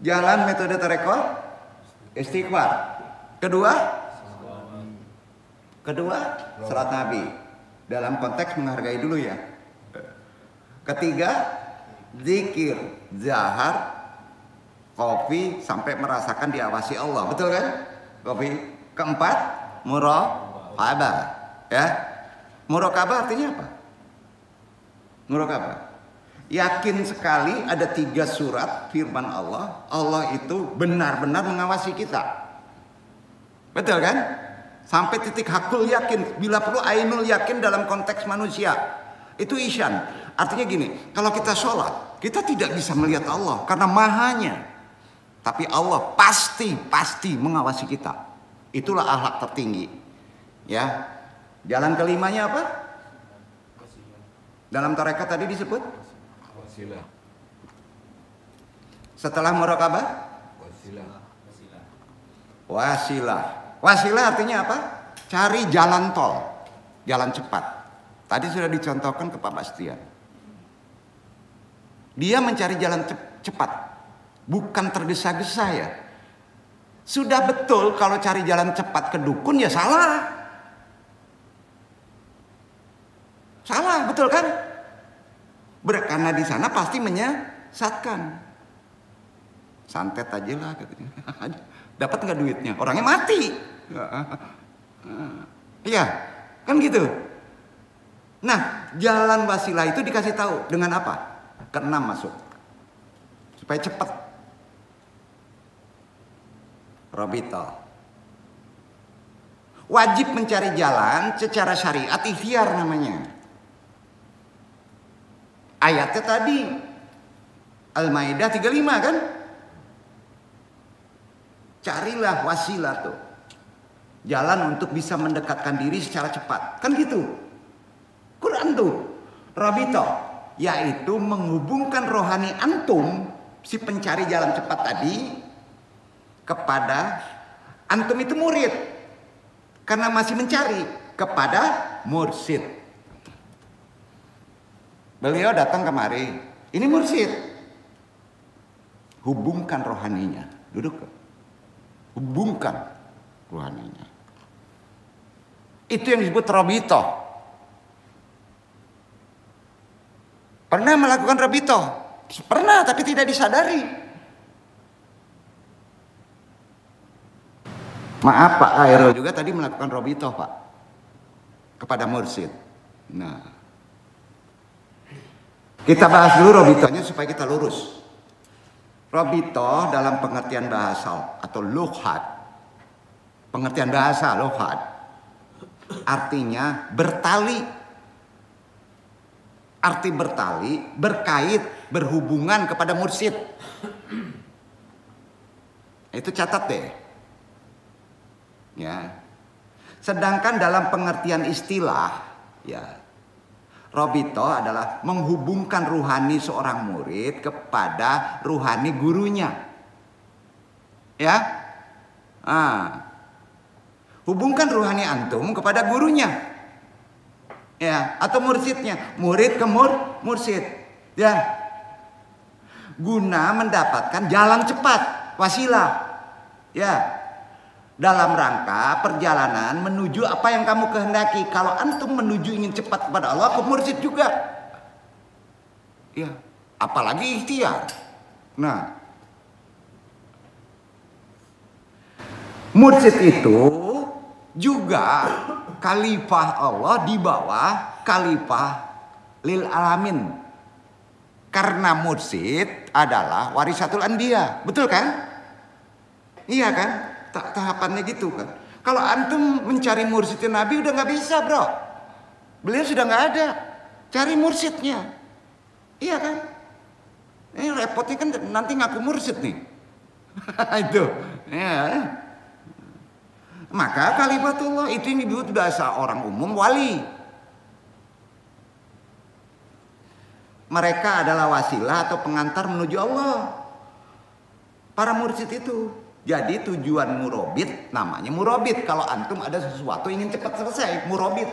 Jalan metode tarekat, istighfar. Kedua, salat Nabi. Dalam konteks menghargai dulu ya. Ketiga, zikir, zahar, kopi sampai merasakan diawasi Allah, betul kan? Kopi. Keempat, muraqabah, ya. Muraqabah artinya apa? Muraqabah. Yakin sekali ada 3 surat firman Allah, Allah itu benar-benar mengawasi kita. Betul kan? Sampai titik hakul yakin, bila perlu ainul yakin dalam konteks manusia. Itu isyan. Artinya gini, kalau kita sholat, kita tidak bisa melihat Allah karena mahanya. Tapi Allah pasti mengawasi kita. Itulah akhlak tertinggi. Ya. Jalan kelimanya apa? Dalam tarekat tadi disebut wasilah. Setelah muraqabah? Wasilah. Wasilah artinya apa? Cari jalan tol, jalan cepat. Tadi sudah dicontohkan ke Pak Bastian. Dia mencari jalan cepat, bukan tergesa-gesa ya. Sudah betul kalau cari jalan cepat ke dukun ya salah. Salah, betul kan? Karena di sana pasti menyesatkan. Santet aja lah katanya. Dapat nggak duitnya? Orangnya mati. Iya, kan gitu. Nah, jalan wasilah itu dikasih tahu dengan apa? Ke-6 masuk. Supaya cepat. Rabita. Wajib mencari jalan secara syariat ikhtiar namanya. Ayatnya tadi Al-Maidah 35 kan? Carilah wasilah tuh. Jalan untuk bisa mendekatkan diri secara cepat. Kan gitu. Quran tuh. Rabita. Yaitu menghubungkan rohani antum, si pencari jalan cepat tadi, kepada antum itu murid. Karena masih mencari kepada mursyid. Beliau datang kemari. Ini mursyid. Hubungkan rohaninya. Duduk. Hubungkan rohaninya. Itu yang disebut rabita. Pernah melakukan rabita? Pernah, tapi tidak disadari. Maaf Pak Aero juga tadi melakukan rabita Pak. Kepada mursyid. Nah. Kita bahas dulu rabitanya supaya kita lurus. Rabita dalam pengertian bahasa atau lughat. Pengertian bahasa lughat. Artinya bertali. Arti bertali, berkait, berhubungan kepada mursyid. Itu catat deh. Ya. Sedangkan dalam pengertian istilah, ya, Robito adalah menghubungkan ruhani seorang murid kepada ruhani gurunya. Ya. Hubungkan ruhani antum kepada gurunya. Ya, atau mursidnya, murid ke mursid. Ya. Guna mendapatkan jalan cepat, wasilah. Ya. Dalam rangka perjalanan menuju apa yang kamu kehendaki. Kalau antum menuju ingin cepat kepada Allah, ke mursid juga. Ya, apalagi ikhtiar. Nah, mursid itu juga khalifah Allah di bawah khalifah lil alamin. Karena mursid adalah warisatul anbiya, betul kan? Iya kan? Tahapannya gitu kan. Kalau antum mencari mursidnya Nabi udah nggak bisa, bro. Beliau sudah nggak ada. Cari mursidnya. Iya kan? Ini repotnya kan nanti ngaku mursid nih. Itu. Ya. Maka kalimatullah itu yang disebut bahasa orang umum wali. Mereka adalah wasilah atau pengantar menuju Allah. Para mursid itu. Jadi tujuan murabit namanya murabit. Kalau antum ada sesuatu ingin cepat selesai, murabit.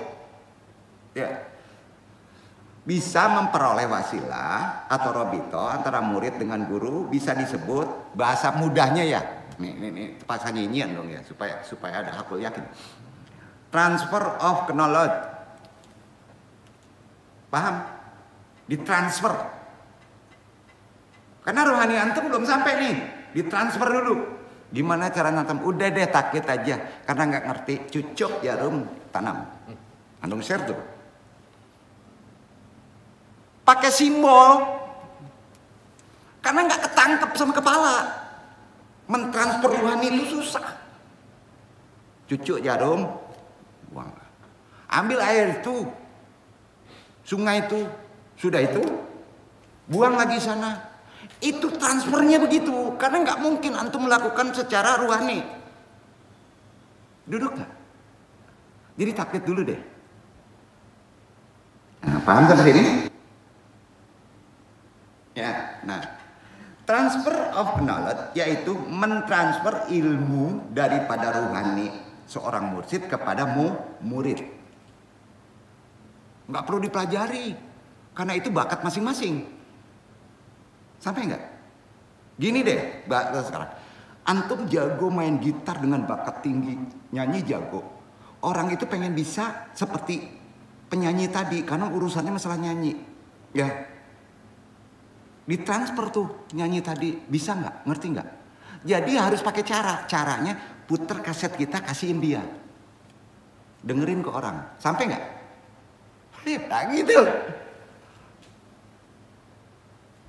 Ya. Bisa memperoleh wasilah atau robito antara murid dengan guru bisa disebut bahasa mudahnya ya. Nih pasang nyanyian dong ya supaya ada hakul yakin. Transfer of knowledge. Paham? Ditransfer. Karena rohani antum belum sampai nih, ditransfer dulu. Gimana cara nanam? Udah deh takit aja, karena nggak ngerti. Cucuk jarum tanam. Antum share tuh. Pakai simbol, karena nggak ketangkep sama kepala. Mentransfer rohani itu susah. Cucuk jarum, buang. Ambil air itu, sungai itu, sudah itu, buang lagi sana. Itu transfernya begitu, karena nggak mungkin antum melakukan secara ruhani. Duduk nggak? Jadi takbir dulu deh. Nah, paham sampai sini? Ya, nah, transfer of knowledge yaitu mentransfer ilmu daripada ruhani seorang mursid kepada murid. Nggak perlu dipelajari, karena itu bakat masing-masing. Sampai nggak? Gini deh, sekarang. Antum jago main gitar dengan bakat tinggi, nyanyi jago. Orang itu pengen bisa seperti penyanyi tadi, karena urusannya masalah nyanyi. Ya, ditransfer tuh nyanyi tadi, bisa nggak? Ngerti nggak? Jadi harus pakai caranya puter kaset kita, kasihin dia, dengerin ke orang. Sampai nggak? Ya gitu.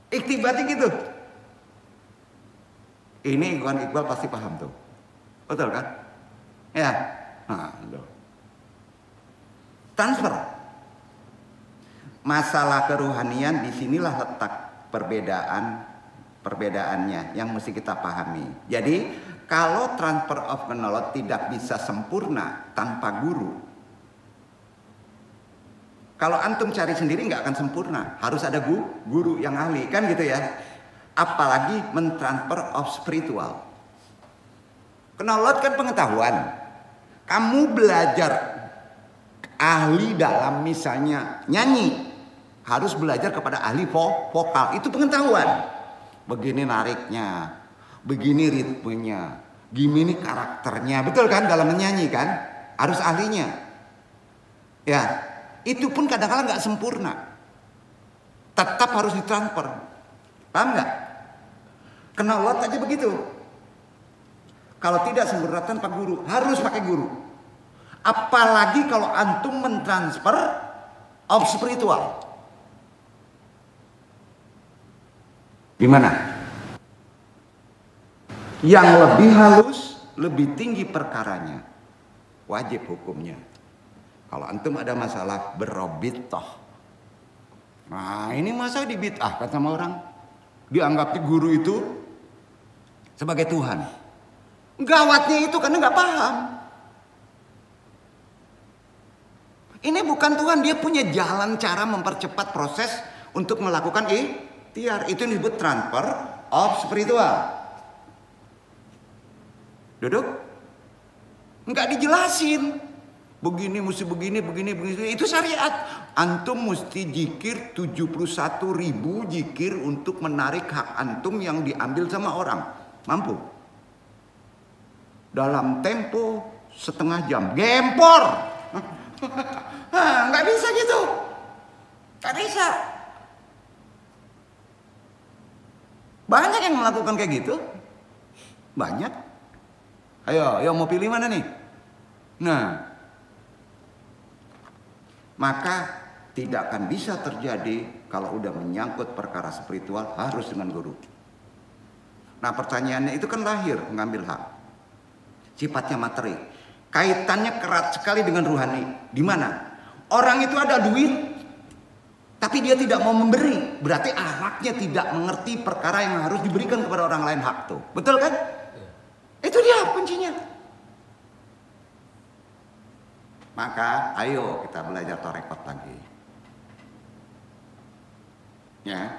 Iktibatnya gitu. Ini Iqbal pasti paham tuh. Betul kan? Ya. Nah, transfer. Masalah keruhanian disinilah letak perbedaannya yang mesti kita pahami. Jadi kalau transfer of knowledge tidak bisa sempurna tanpa guru, kalau antum cari sendiri nggak akan sempurna, harus ada guru yang ahli, kan gitu ya. Apalagi mentransfer of spiritual. Knowledge kan pengetahuan. Kamu belajar ahli dalam misalnya nyanyi, harus belajar kepada ahli vokal, itu pengetahuan. Begini nariknya, begini ritmenya, gini karakternya, betul kan dalam menyanyi kan? Harus ahlinya. Ya. Itu pun kadang-kadang nggak sempurna, tetap harus ditransfer. Paham nggak? Knowledge aja begitu. Kalau tidak sempurna tanpa guru, harus pakai guru. Apalagi kalau antum mentransfer of spiritual. Gimana? Yang lebih halus, lebih tinggi perkaranya, wajib hukumnya. Kalau antum ada masalah berobitoh, nah ini masa dibid'ahkan sama orang, dianggapnya guru itu sebagai Tuhan. Gawatnya itu karena nggak paham. Ini bukan Tuhan, dia punya jalan cara mempercepat proses untuk melakukan ikhtiar. Itu yang disebut transfer of spiritual. Duduk. Enggak dijelasin. Begini mesti begini. Itu syariat. Antum mesti jikir 71.000 jikir untuk menarik hak antum yang diambil sama orang. Mampu? Dalam tempo setengah jam. Gempor. Nggak bisa gitu. Nggak bisa. Banyak yang melakukan kayak gitu. Banyak. Ayo mau pilih mana nih? Nah, maka tidak akan bisa terjadi kalau udah menyangkut perkara spiritual harus dengan guru. Nah, pertanyaannya itu kan lahir mengambil hak. Sifatnya materi. Kaitannya erat sekali dengan ruhani. Di mana? Orang itu ada duit, tapi dia tidak mau memberi. Berarti anaknya tidak mengerti perkara yang harus diberikan kepada orang lain hak tuh. Betul kan? Itu dia kuncinya. Maka ayo kita belajar tarekat lagi. Ya.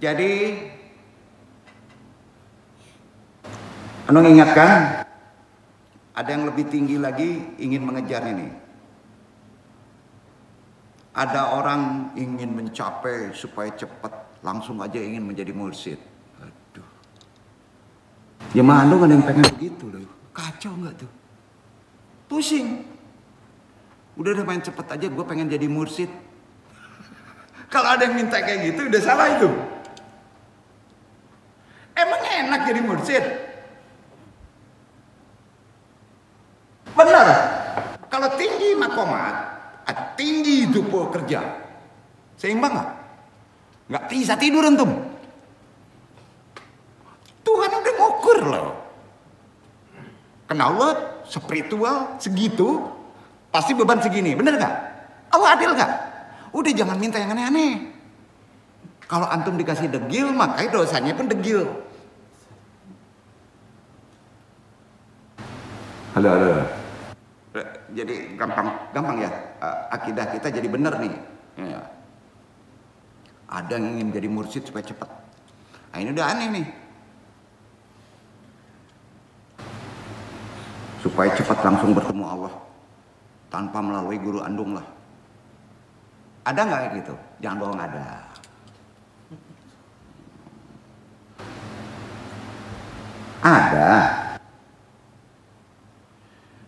Jadi ingatkan, ada yang lebih tinggi lagi ingin mengejar ini. Ada orang ingin mencapai supaya cepat, langsung aja ingin menjadi mursyid. Aduh. Ya mana ada yang pengen begitu loh. Kacau nggak tuh? Pusing. Udah main cepet aja, gue pengen jadi mursyid. Kalau ada yang minta kayak gitu, udah salah itu. Emang enak jadi mursyid? Benar. Kalau tinggi makomat, tinggi itu pekerja, seimbang nggak? Nggak bisa tidur antum. Tuhan udah ngukur loh. Karena Allah spiritual segitu, pasti beban segini, bener nggak? Allah adil nggak? Udah jangan minta yang aneh-aneh. Kalau antum dikasih degil, makanya dosanya pun degil. Halo. Jadi gampang ya, akidah kita jadi benar nih. Ya. Ada yang ingin jadi mursyid supaya cepat. Nah, ini udah aneh nih. Supaya cepat langsung bertemu Allah tanpa melalui guru andung lah. Ada nggak kayak gitu? Jangan bohong, ada. Ada.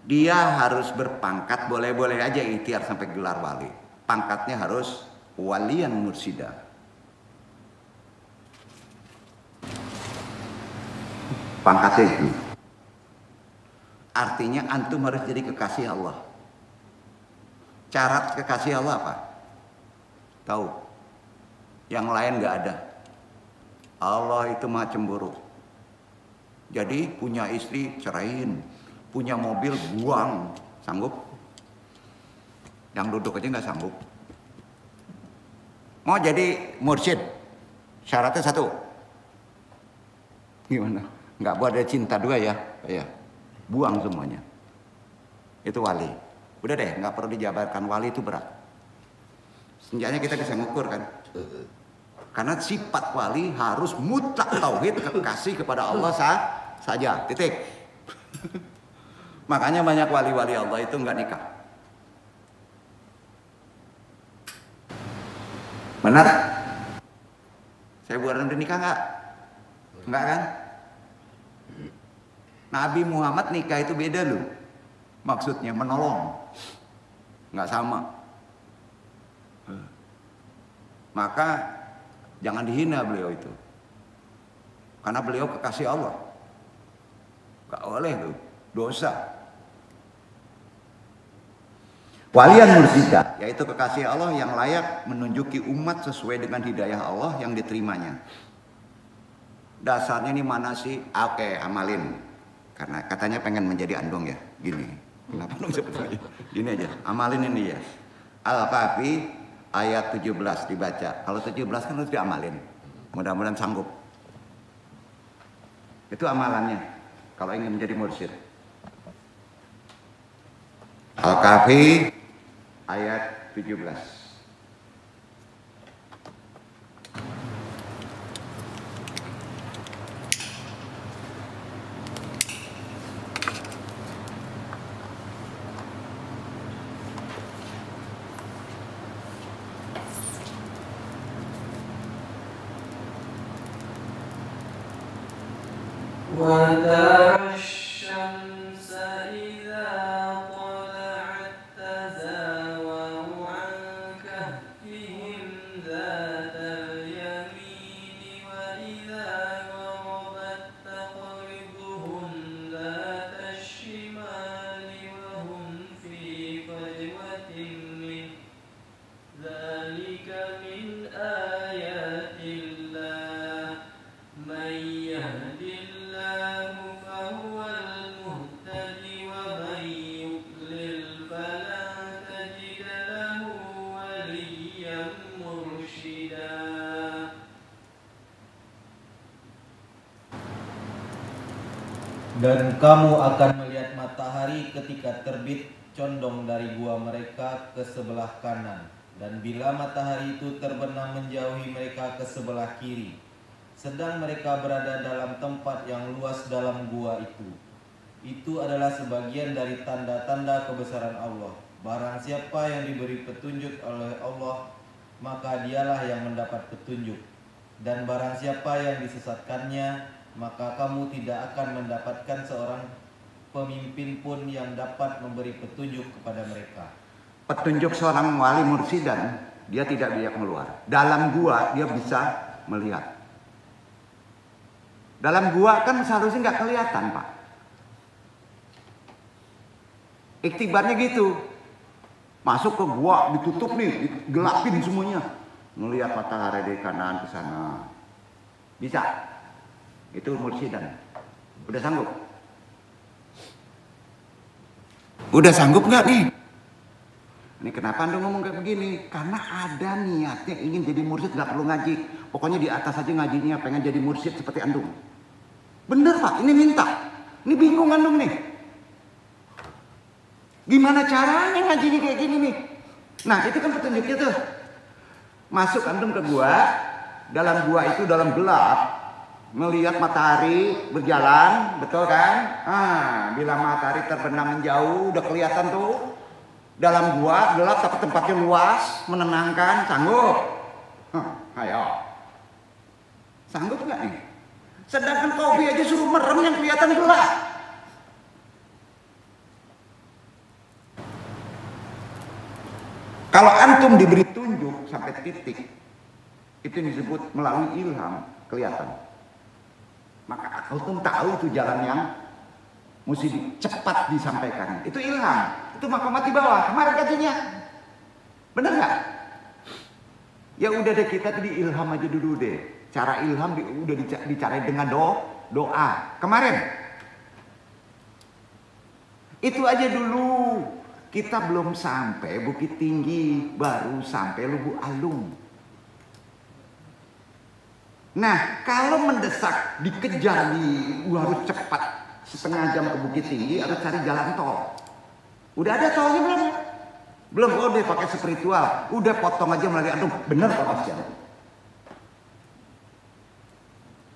Dia harus berpangkat, boleh-boleh aja ikhtiar sampai gelar wali. Pangkatnya harus walian mursida. Pangkatnya itu. Artinya antum harus jadi kekasih Allah. Syarat kekasih Allah apa? Tahu? Yang lain nggak ada. Allah itu maha cemburu. Jadi punya istri ceraiin, punya mobil buang, sanggup? Yang duduk aja nggak sanggup. Mau jadi mursyid, syaratnya satu. Gimana? Nggak boleh ada cinta dua ya, ya. Buang semuanya. Itu wali. Udah deh, nggak perlu dijabarkan, wali itu berat. Senjanya kita bisa ngukur kan. Karena sifat wali harus mutlak tauhid, kekasih kepada Allah saja. Titik. Makanya banyak wali-wali Allah itu nggak nikah. Benar? Saya buatan udah nikah nggak? Nggak kan? Nabi Muhammad nikah itu beda loh. Maksudnya menolong. Nggak sama. Maka jangan dihina beliau itu. Karena beliau kekasih Allah. Nggak boleh tuh. Dosa. Walian mursyida, yaitu kekasih Allah yang layak menunjuki umat sesuai dengan hidayah Allah yang diterimanya. Dasarnya ini mana sih? Oke, amalin. Karena katanya pengen menjadi andong ya. Gini. Kenapa dong sebetulnya? Gini aja. Amalin ini ya. Al-Kahfi ayat 17 dibaca. Kalau 17 kan harus diamalin. Mudah-mudahan sanggup. Itu amalannya. Kalau ingin menjadi mursyid. Al-Kahfi ayat 17. وترى الشمس إذا طلعت تزاور عن كهفهم ذات اليمين وإذا غربت تقرضهم ذات الشمال وهم في فجوة منه ذلك من آيات الله من يهد الله فهو المهتدي ومن يضلل فلن تجد له وليا مرشدا. Dan kamu akan melihat matahari ketika terbit condong dari gua mereka ke sebelah kanan, dan bila matahari itu terbenam menjauhi mereka ke sebelah kiri, sedang mereka berada dalam tempat yang luas dalam gua itu adalah sebagian dari tanda-tanda kebesaran Allah. Barang siapa yang diberi petunjuk oleh Allah, maka dialah yang mendapat petunjuk, dan barang siapa yang disesatkannya, maka kamu tidak akan mendapatkan seorang pemimpin pun yang dapat memberi petunjuk kepada mereka. Petunjuk seorang wali mursidan, dia tidak bisa keluar. Dalam gua dia bisa melihat. Dalam gua kan seharusnya nggak kelihatan, Pak. Iktibarnya gitu. Masuk ke gua, ditutup nih, gelapin semuanya. Melihat matahari dari kanan ke sana. Bisa. Itu mursidan. Udah sanggup? Udah sanggup nggak nih? Ini kenapa Anda ngomong kayak begini? Karena ada niatnya ingin jadi mursyid, nggak perlu ngaji. Pokoknya di atas aja ngajinya, pengen jadi mursyid seperti Antum. Bener Pak, ini minta. Ini bingung Antum nih. Gimana caranya ngajinya kayak gini nih? Nah itu kan petunjuknya tuh. Masuk Antum ke gua. Dalam gua itu dalam gelap. Melihat matahari berjalan, betul kan? Bila matahari terbenam menjauh, udah kelihatan tuh. Dalam gua gelap tapi tempatnya luas, menenangkan, sanggup? Ayo. Sanggup nggak nih? Sedangkan kopi aja suruh merem yang kelihatan gelap. Kalau antum diberi tunjuk sampai titik, itu disebut melalui ilham, kelihatan. Maka antum tahu itu jalan yang mesti cepat disampaikan. Itu ilham. Itu maqamat di bawah. Kemarin kajinya. Bener nggak? Ya udah deh, kita tadi ilham aja dulu deh. Cara ilham udah dicari dengan doa. Kemarin. Itu aja dulu. Kita belum sampai Bukit Tinggi, baru sampai Lubuk Alung. Nah, kalau mendesak dikejar harus cepat setengah jam ke Bukit Tinggi, harus cari jalan tol. Udah ada tolnya belum? Belum, udah pakai spiritual. Udah potong aja melalui antum. Bener Pak Bastian?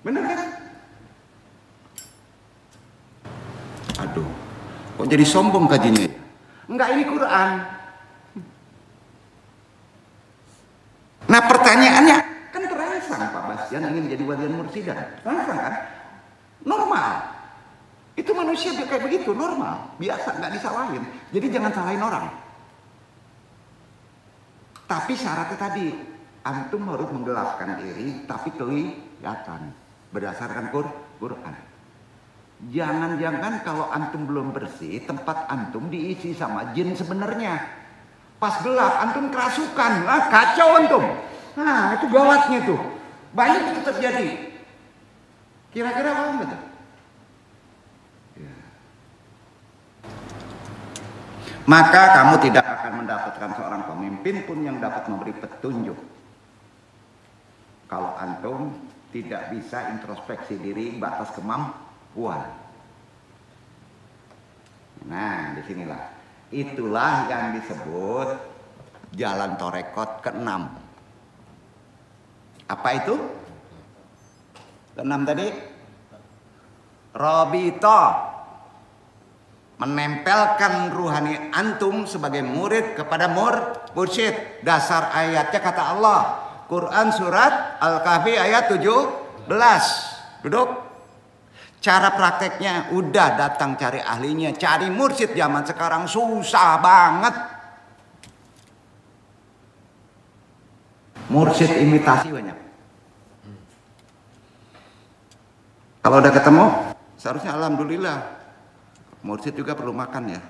Bener kan? Aduh, kok jadi sombong kajinya? Enggak, ini Quran. Nah pertanyaannya, kan terangsang Pak Bastian ingin jadi walian mursidan. Terangsang kan? Normal. Itu manusia kayak begitu, normal. Biasa, nggak disalahin. Jadi jangan salahin orang. Tapi syaratnya tadi, antum harus menggelapkan diri, tapi kelihatan. Berdasarkan Quran. Jangan-jangan kalau antum belum bersih, tempat antum diisi sama jin sebenarnya. Pas gelap, antum kerasukan. Kacau antum. Nah, itu gawatnya tuh. Banyak itu terjadi. Kira-kira paham nggak tuh? Ya. Maka kamu tidak akan mendapatkan seorang pemimpin pun yang dapat memberi petunjuk. Kalau antum tidak bisa introspeksi diri batas kemampuan. Nah, disinilah Itulah yang disebut jalan torekot ke-6. Apa itu? Ke-6 tadi? Robito, menempelkan ruhani antum sebagai murid kepada mursyid. Dasar ayatnya kata Allah, Quran surat Al-Kahfi ayat 17. Duduk. Cara prakteknya udah datang cari ahlinya, cari mursyid zaman sekarang susah banget. Mursyid imitasi banyak. Kalau udah ketemu, seharusnya alhamdulillah. Mursyid juga perlu makan ya.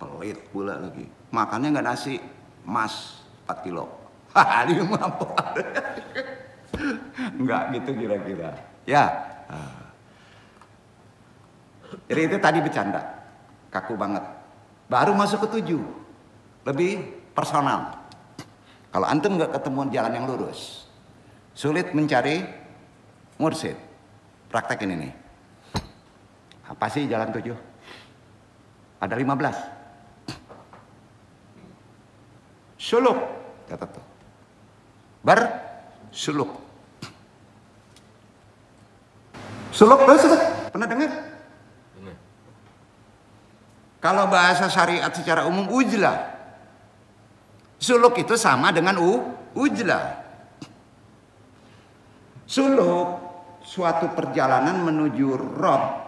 Pelit pula lagi. Makannya nggak nasi, emas 4 kilo. Hahaha, dia mampu. Nggak gitu kira-kira. Ya. Jadi itu tadi bercanda. Kaku banget. Baru masuk ke 7. Lebih personal. Kalau antum nggak ketemu jalan yang lurus, sulit mencari mursyid. Praktekin ini. Apa sih jalan 7? Ada 15. Suluk. Catat tuh. Bersuluk. Suluk. Pernah dengar? Kalau bahasa syariat secara umum ujlah. Suluk itu sama dengan ujlah. Suluk suatu perjalanan menuju Rob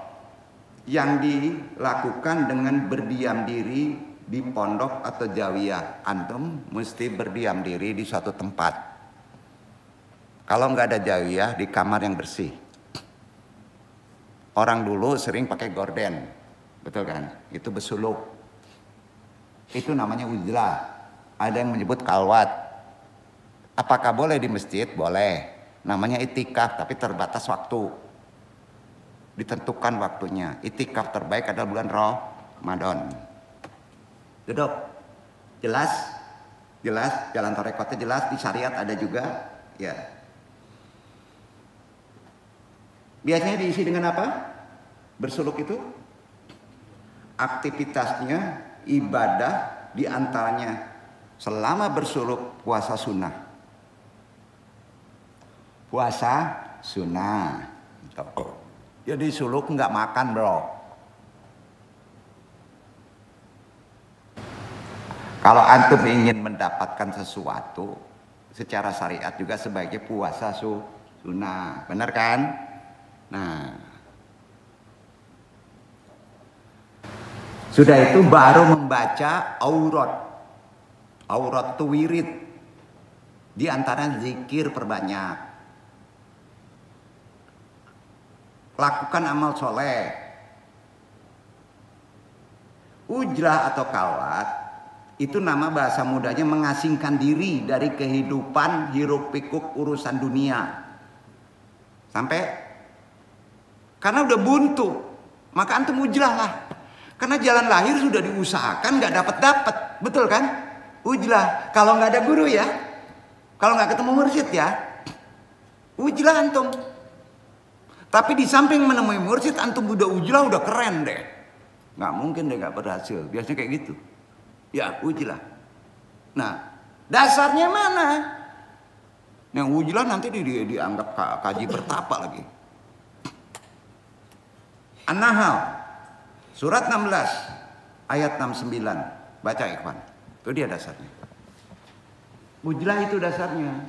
yang dilakukan dengan berdiam diri di pondok atau jawiyah. Antum mesti berdiam diri di suatu tempat. Kalau nggak ada jawiyah, di kamar yang bersih. Orang dulu sering pakai gorden, betul kan? Itu bersuluk. Itu namanya ujlah. Ada yang menyebut kalwat. Apakah boleh di masjid? Boleh. Namanya itikaf, tapi terbatas waktu. Ditentukan waktunya. Itikaf terbaik adalah bulan Ramadan. Duduk. Jelas? Jelas? Jalan torekotnya jelas. Di syariat ada juga. Ya. Biasanya diisi dengan apa? Bersuluk itu? Aktivitasnya, ibadah, diantaranya selama bersuluk puasa sunnah. Puasa sunnah. Jadi suluk nggak makan bro. Kalau antum ingin mendapatkan sesuatu secara syariat juga sebaiknya puasa sunnah. Benar kan? Nah. Sudah itu baru membaca aurat. Aurat itu wirid. Di antara zikir perbanyak. Lakukan amal soleh. Ujlah atau kalwat itu nama bahasa mudanya mengasingkan diri dari kehidupan hiruk pikuk urusan dunia. Sampai karena udah buntu, maka antum ujlah lah. Karena jalan lahir sudah diusahakan nggak dapat, betul kan? Ujlah, kalau nggak ada guru ya, kalau nggak ketemu mursyid ya, ujlah antum. Tapi di samping menemui mursyid, antum udah ujlah, udah keren deh. Nggak mungkin deh nggak berhasil, biasanya kayak gitu. Ya ujlah. Nah, dasarnya mana? Yang ujlah nanti dianggap kaji bertapa lagi. An-Nahl, surat 16, ayat 69. Baca ikhwan. Itu dia dasarnya. Ujlah itu dasarnya.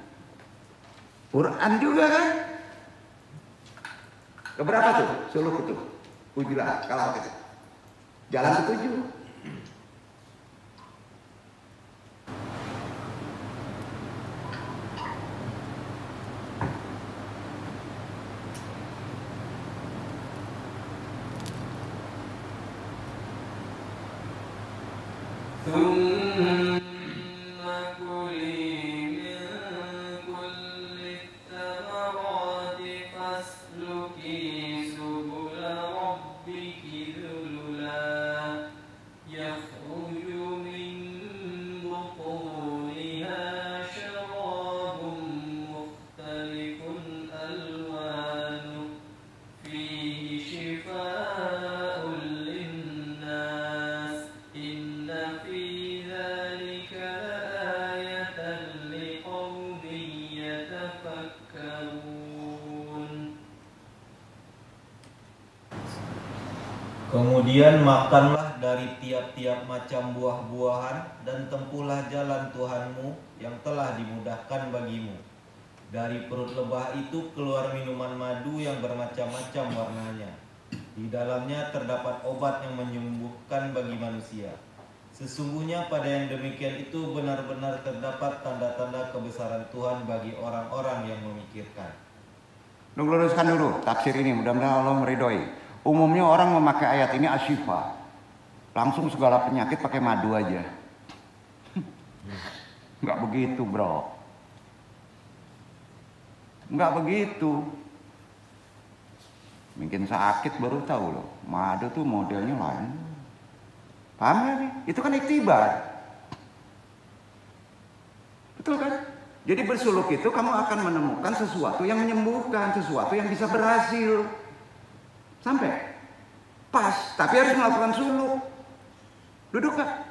Quran juga kan? Keberapa tuh? Suluk itu. Ujlah. Kalau itu. Jalan ke-7. ثم كلي من كل الثمرات فاسلكي سبل ربك ذللا يخرج من بطونها شراب مختلف ألوانه فيه شفاء للناس إن Kemudian makanlah dari tiap-tiap macam buah-buahan dan tempuhlah jalan Tuhanmu yang telah dimudahkan bagimu. Dari perut lebah itu keluar minuman madu yang bermacam-macam warnanya. Di dalamnya terdapat obat yang menyembuhkan bagi manusia. Sesungguhnya pada yang demikian itu benar-benar terdapat tanda-tanda kebesaran Tuhan bagi orang-orang yang memikirkan. Luruskan dulu tafsir ini, mudah-mudahan Allah meridhoi. Umumnya orang memakai ayat ini asyifa, langsung segala penyakit pakai madu aja. Nggak begitu bro, nggak begitu. Mungkin sakit baru tahu loh, madu tuh modelnya lain. Paham ya nih? Itu kan iktibar, betul kan? Jadi bersuluk itu kamu akan menemukan sesuatu yang menyembuhkan, sesuatu yang bisa berhasil. Sampai pas, tapi harus melakukan suluk. Duduk kan?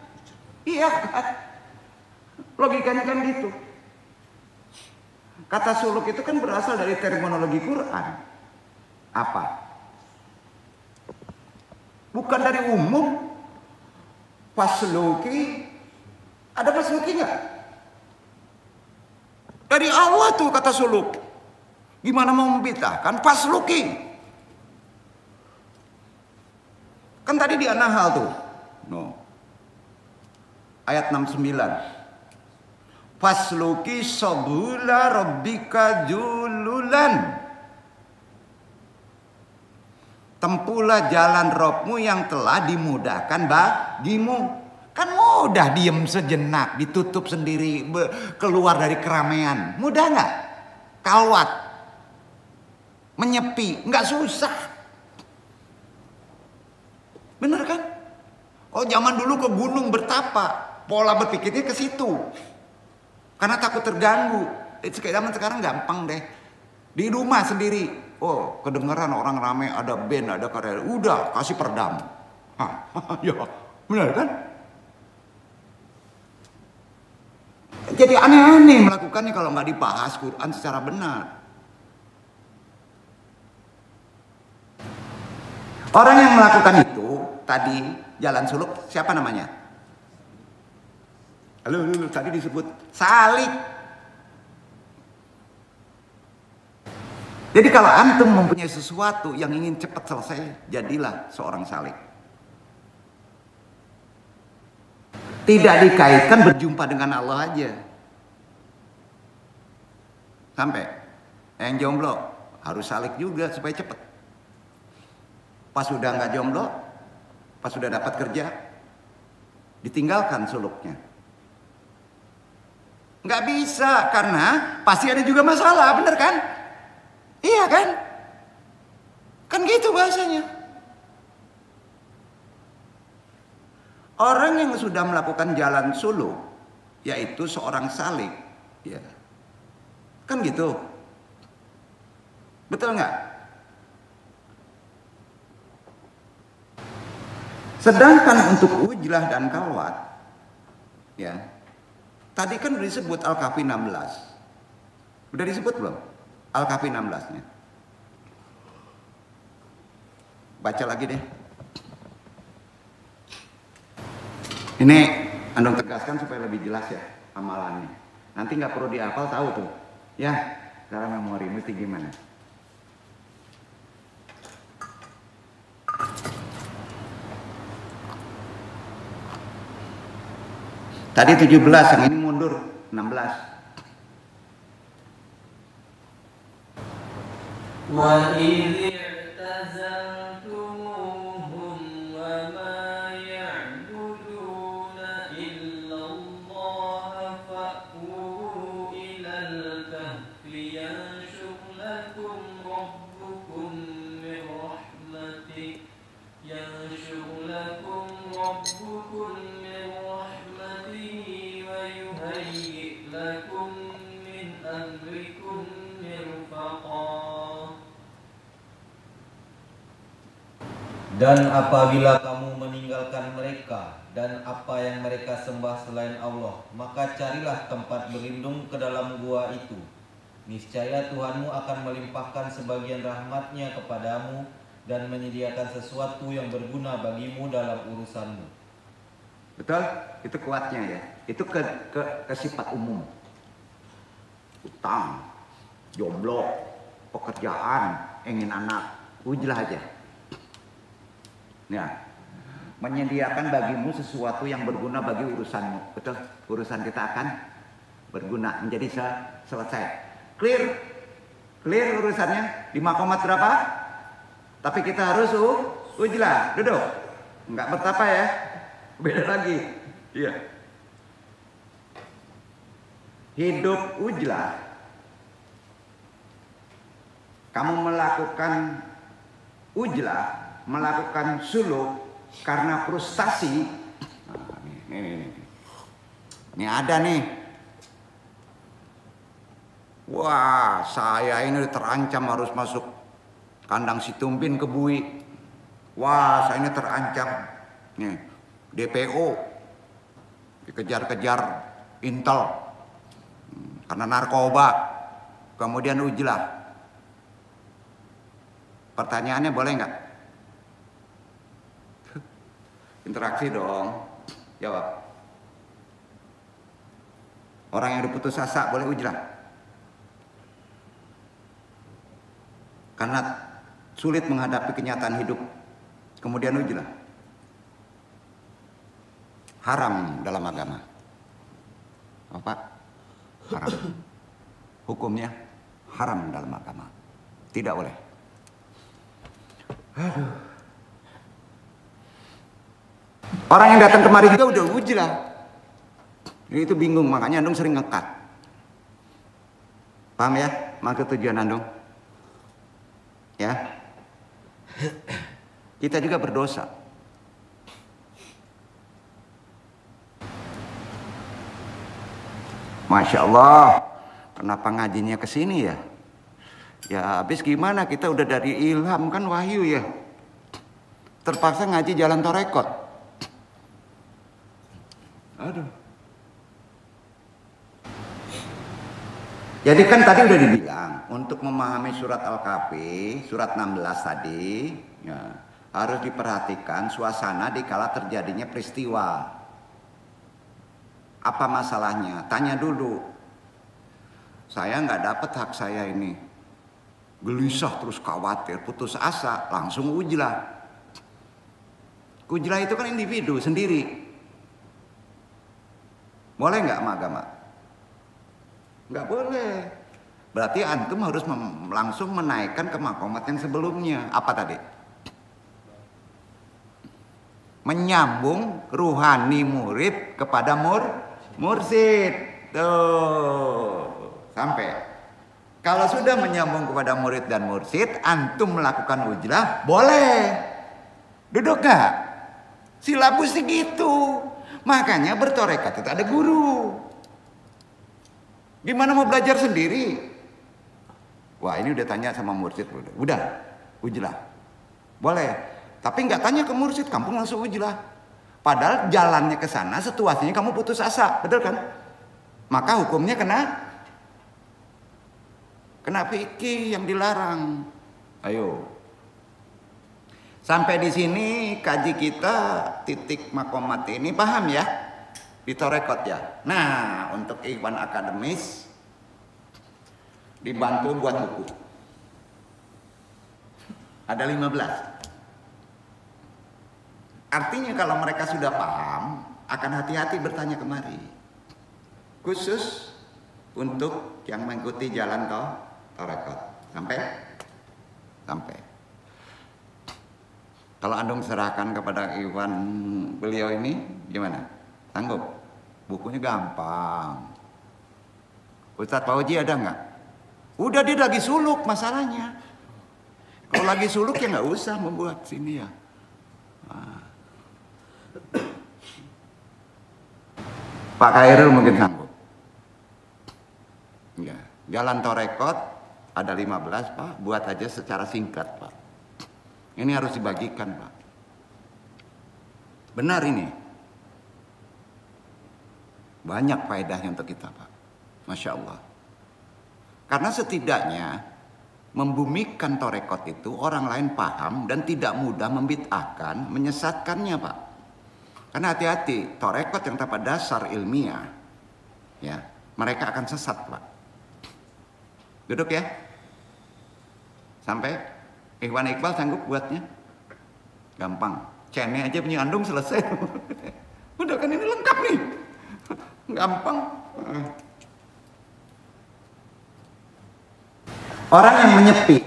Iya kan? Logikanya kan gitu. Kata suluk itu kan berasal dari terminologi Quran. Apa? Bukan dari umum. Fasluki. Ada fasluki nggak? Dari Allah tuh kata suluk. Gimana mau membidahkan fasluki? Kan tadi di An-Nahl tuh. No. Ayat 69. Fasluki sabula rabbika jululan. Tempuhlah jalan Robmu yang telah dimudahkan bagimu. Kan mudah diem sejenak, ditutup sendiri, keluar dari keramaian. Mudah nggak? Kalwat, menyepi, nggak susah. Bener kan? Oh zaman dulu ke gunung bertapa, pola berpikirnya ke situ. Karena takut terganggu. Zaman sekarang gampang deh. Di rumah sendiri. Oh kedengeran orang rame, ada band, ada karya. Udah kasih perdam. Ya bener kan? Jadi aneh-aneh melakukannya kalau nggak dibahas Quran secara benar. Orang yang melakukan itu tadi jalan suluk siapa namanya? Halo, tadi disebut salik. Jadi kalau antum mempunyai sesuatu yang ingin cepat selesai, jadilah seorang salik. Tidak dikaitkan berjumpa dengan Allah aja. Sampai yang jomblo harus salik juga supaya cepat. Pas sudah nggak jomblo, pas sudah dapat kerja, ditinggalkan suluknya. Nggak bisa karena pasti ada juga masalah, bener kan? Iya kan? Kan gitu bahasanya. Orang yang sudah melakukan jalan suluk, yaitu seorang salik, ya, kan gitu, betul nggak? Sedangkan untuk ujlah dan kalwat, ya, tadi kan udah disebut Al-Kahfi 16, udah disebut belum? Al-Kahfi 16-nya, baca lagi deh. Ini Andong tegaskan supaya lebih jelas ya amalannya. Nanti nggak perlu dihafal, tahu tuh. Ya, cara memorimu itu gimana? Tadi 17, yang ini mundur 16. Wa idh i'tazaltumuhum wa ma ya'buduna illa Allah fa'u ilal kahfi yanshur lakum rabbukum min rahmatih yanshur lakum rabbukum min rahmatihi wa yuhayyi' lakum min amrikum mirfaqa. Dan apabila kamu meninggalkan mereka dan apa yang mereka sembah selain Allah, maka carilah tempat berlindung ke dalam gua itu. Niscaya Tuhanmu akan melimpahkan sebagian rahmatnya kepadamu dan menyediakan sesuatu yang berguna bagimu dalam urusanmu. Betul? Itu kuatnya ya. Itu ke sifat umum. Utang, jomblo, pekerjaan, ingin anak, ujlah aja. Ya, menyediakan bagimu sesuatu yang berguna bagi urusanmu. Betul? Urusan kita akan berguna menjadi selesai. Clear? Clear urusannya? Di makomat berapa? Tapi kita harus ujlah. Duduk. Enggak bertapa ya. Beda lagi. Iya. Hidup ujlah. Kamu melakukan ujlah, melakukan suluk karena frustasi. Nah, ini ada nih. Wah, saya ini terancam harus masuk kandang si Tumpin ke Bui. Wah, saya ini terancam. Nih, DPO dikejar-kejar Intel karena narkoba. Kemudian ujlah. Pertanyaannya boleh nggak? Interaksi dong. Jawab. Orang yang diputus asa boleh ujlah. Karena sulit menghadapi kenyataan hidup. Kemudian ujlah. Haram dalam agama. Apa? Haram. Hukumnya haram dalam agama. Tidak boleh. Aduh. Orang yang datang kemari juga udah ujlah. Jadi itu bingung, makanya Andung sering ngekat. Paham ya? Maksud tujuan Andung? Ya. Kita juga berdosa. Masya Allah. Kenapa ngajinya ke sini ya? Ya habis gimana, kita udah dari ilham kan wahyu ya. Terpaksa ngaji jalan torekot. Aduh. Jadi kan tadi udah dibilang untuk memahami surat Al-Kahfi, surat 16 tadi, ya, harus diperhatikan suasana di kala terjadinya peristiwa. Apa masalahnya? Tanya dulu. Saya nggak dapat hak saya ini. Gelisah terus khawatir, putus asa, langsung ujlah. Ujlah itu kan individu sendiri. Boleh nggak sama agama? Nggak boleh. Berarti antum harus langsung menaikkan ke makomat yang sebelumnya. Apa tadi? Menyambung ruhani murid kepada mursid. Tuh, sampai. Kalau sudah menyambung kepada murid dan mursid, antum melakukan ujlah, boleh. Duduk gak? Silabus segitu. Makanya bertorekat itu ada guru. Gimana mau belajar sendiri? Wah, ini udah tanya sama mursid. Udah, ujlah. Boleh. Tapi nggak tanya ke mursid, kamu langsung ujlah. Padahal jalannya ke sana, situasinya kamu putus asa, betul kan? Maka hukumnya kena fikih yang dilarang. Ayo. Sampai di sini kaji kita titik makomat ini paham ya? Di torekot ya. Nah, untuk Ikhwan akademis dibantu buat buku. Ada 15. Artinya kalau mereka sudah paham, akan hati-hati bertanya kemari. Khusus untuk yang mengikuti jalan torekot. Sampai? Kalau Andung serahkan kepada Iwan beliau ini, gimana? Sanggup? Bukunya gampang. Ustadz Pak Oji ada nggak? Udah, dia lagi suluk masalahnya. Kalau lagi suluk ya nggak usah membuat sini ya. Nah. Pak Khairul mungkin sanggup. Ya, jalan torekot ada 15 Pak, buat aja secara singkat Pak. Ini harus dibagikan Pak. Benar ini. Banyak faedahnya untuk kita Pak. Masya Allah. Karena setidaknya membumikan torekot itu orang lain paham dan tidak mudah membid'ahkan, menyesatkannya, Pak. Karena hati-hati, torekot yang tanpa dasar ilmiah, ya, mereka akan sesat, Pak. Duduk ya. Sampai Ikhwan Iqbal sanggup buatnya? Gampang. Cene aja punya andung selesai. Udah kan ini lengkap nih. Gampang. Orang yang menyepi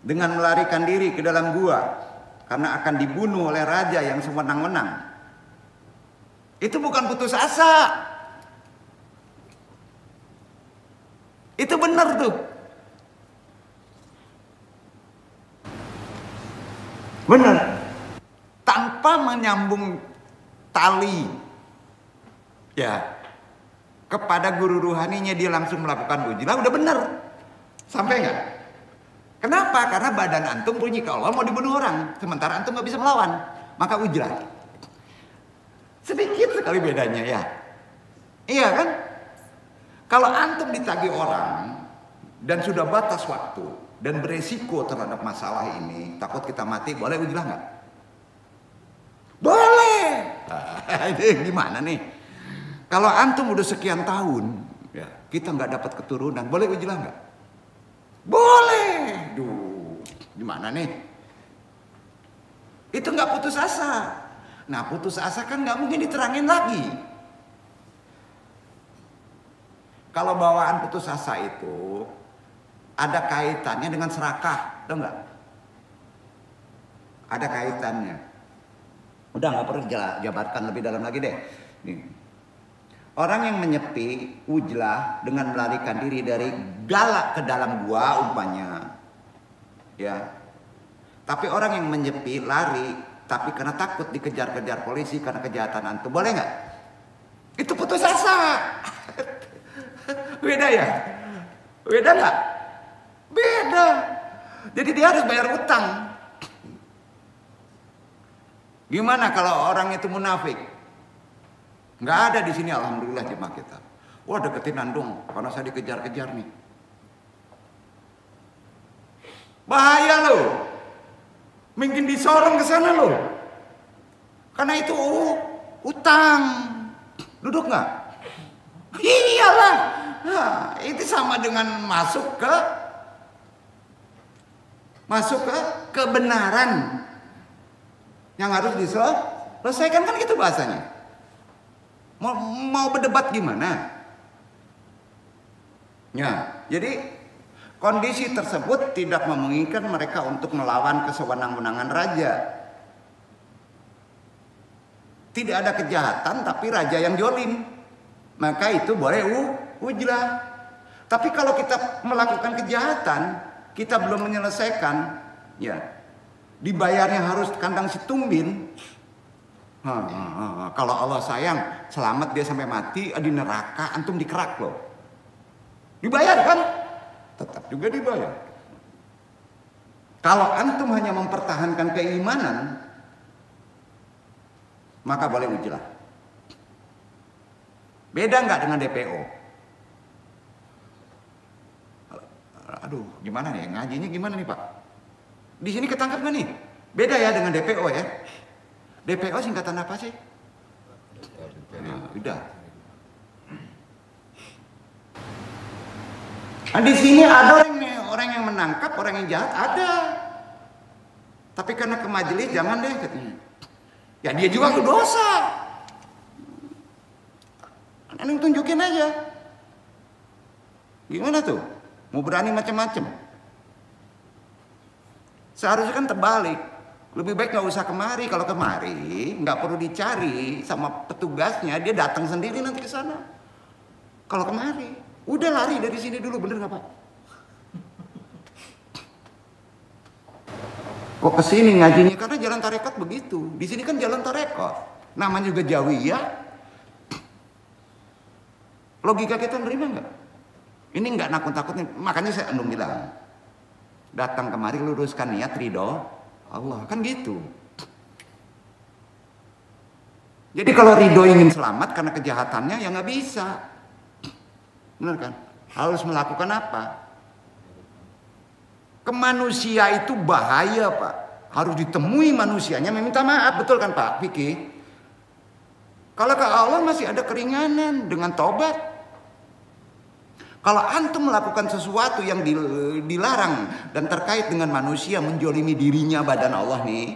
dengan melarikan diri ke dalam gua karena akan dibunuh oleh raja yang sewenang-wenang, itu bukan putus asa. Itu benar tuh. Benar. Tanpa menyambung tali, ya, kepada guru ruhaninya dia langsung melakukan ujlah, udah benar. Sampai nggak? Kenapa? Karena badan antum bunyi ke Allah mau dibunuh orang, sementara antum nggak bisa melawan, maka ujlah. Sedikit sekali bedanya, ya. Iya kan? Kalau antum ditagih orang dan sudah batas waktu dan beresiko terhadap masalah ini, takut kita mati, boleh ujlah nggak? Boleh. Gimana nih? Kalau antum udah sekian tahun, ya, kita nggak dapat keturunan, boleh ujlah nggak? Boleh. Duh, gimana nih? Itu nggak putus asa. Nah, putus asa kan nggak mungkin diterangin lagi. Kalau bawaan putus asa itu ada kaitannya dengan serakah, tahu nggak? Ada kaitannya. Udah nggak perlu jabarkan lebih dalam lagi deh. Nih. Orang yang menyepi ujlah dengan melarikan diri dari galak ke dalam gua umpamanya, ya. Tapi orang yang menyepi lari, tapi karena takut dikejar-kejar polisi karena kejahatan antum, boleh nggak? Itu putus asa. Beda ya? Beda nggak? Beda. Jadi dia harus bayar utang. Gimana kalau orang itu munafik? Nggak ada di sini, alhamdulillah jemaah kita. Wah, deketin andung karena saya dikejar-kejar nih. Bahaya loh. Mungkin disorong ke sana loh. Karena itu utang. Duduk nggak? Iyalah. Nah, itu sama dengan masuk ke kebenaran yang harus diselesaikan, kan gitu bahasanya. Mau berdebat gimana? Ya, jadi kondisi tersebut tidak memungkinkan mereka untuk melawan kesewenang-wenangan raja. Tidak ada kejahatan tapi raja yang jolim, maka itu boleh ujlah. Tapi kalau kita melakukan kejahatan, kita belum menyelesaikan, ya, dibayarnya harus kandang situmbin. Kalau Allah sayang, selamat dia sampai mati di neraka, antum dikerak loh. Dibayar kan? Tetap juga dibayar. Kalau antum hanya mempertahankan keimanan, maka boleh ujlah. Beda nggak dengan DPO? Aduh, gimana nih? Ngajinya gimana nih, Pak? Di sini ketangkap nggak nih? Beda ya dengan DPO ya? DPO singkatan apa sih? Nah, udah. Nah, di sini ada orang yang menangkap orang yang jahat, ada. Tapi karena ke majelis jangan deh katanya. Ya dia juga berdosa. Aneh tunjukin aja. Gimana tuh? Mau berani macam-macam? Seharusnya kan terbalik. Lebih baik nggak usah kemari. Kalau kemari nggak perlu dicari sama petugasnya, dia datang sendiri nanti ke sana. Kalau kemari, udah lari dari sini dulu, bener nggak Pak? Kok kesini ngajinya? Karena jalan tarekat begitu. Di sini kan jalan tarekat. Namanya juga Jawiyah. Logika kita nerima nggak? Ini nggak nakut-nakutin. Makanya saya andung bilang, datang kemari luruskan niat ridho Allah, kan gitu. Jadi kalau ridho ingin selamat karena kejahatannya, ya nggak bisa. Benar kan? Harus melakukan apa? Ke manusia itu bahaya, Pak. Harus ditemui manusianya meminta maaf, betul kan Pak Vicky? Kalau ke Allah masih ada keringanan dengan tobat. Kalau antum melakukan sesuatu yang dilarang dan terkait dengan manusia, menjolimi dirinya badan Allah nih,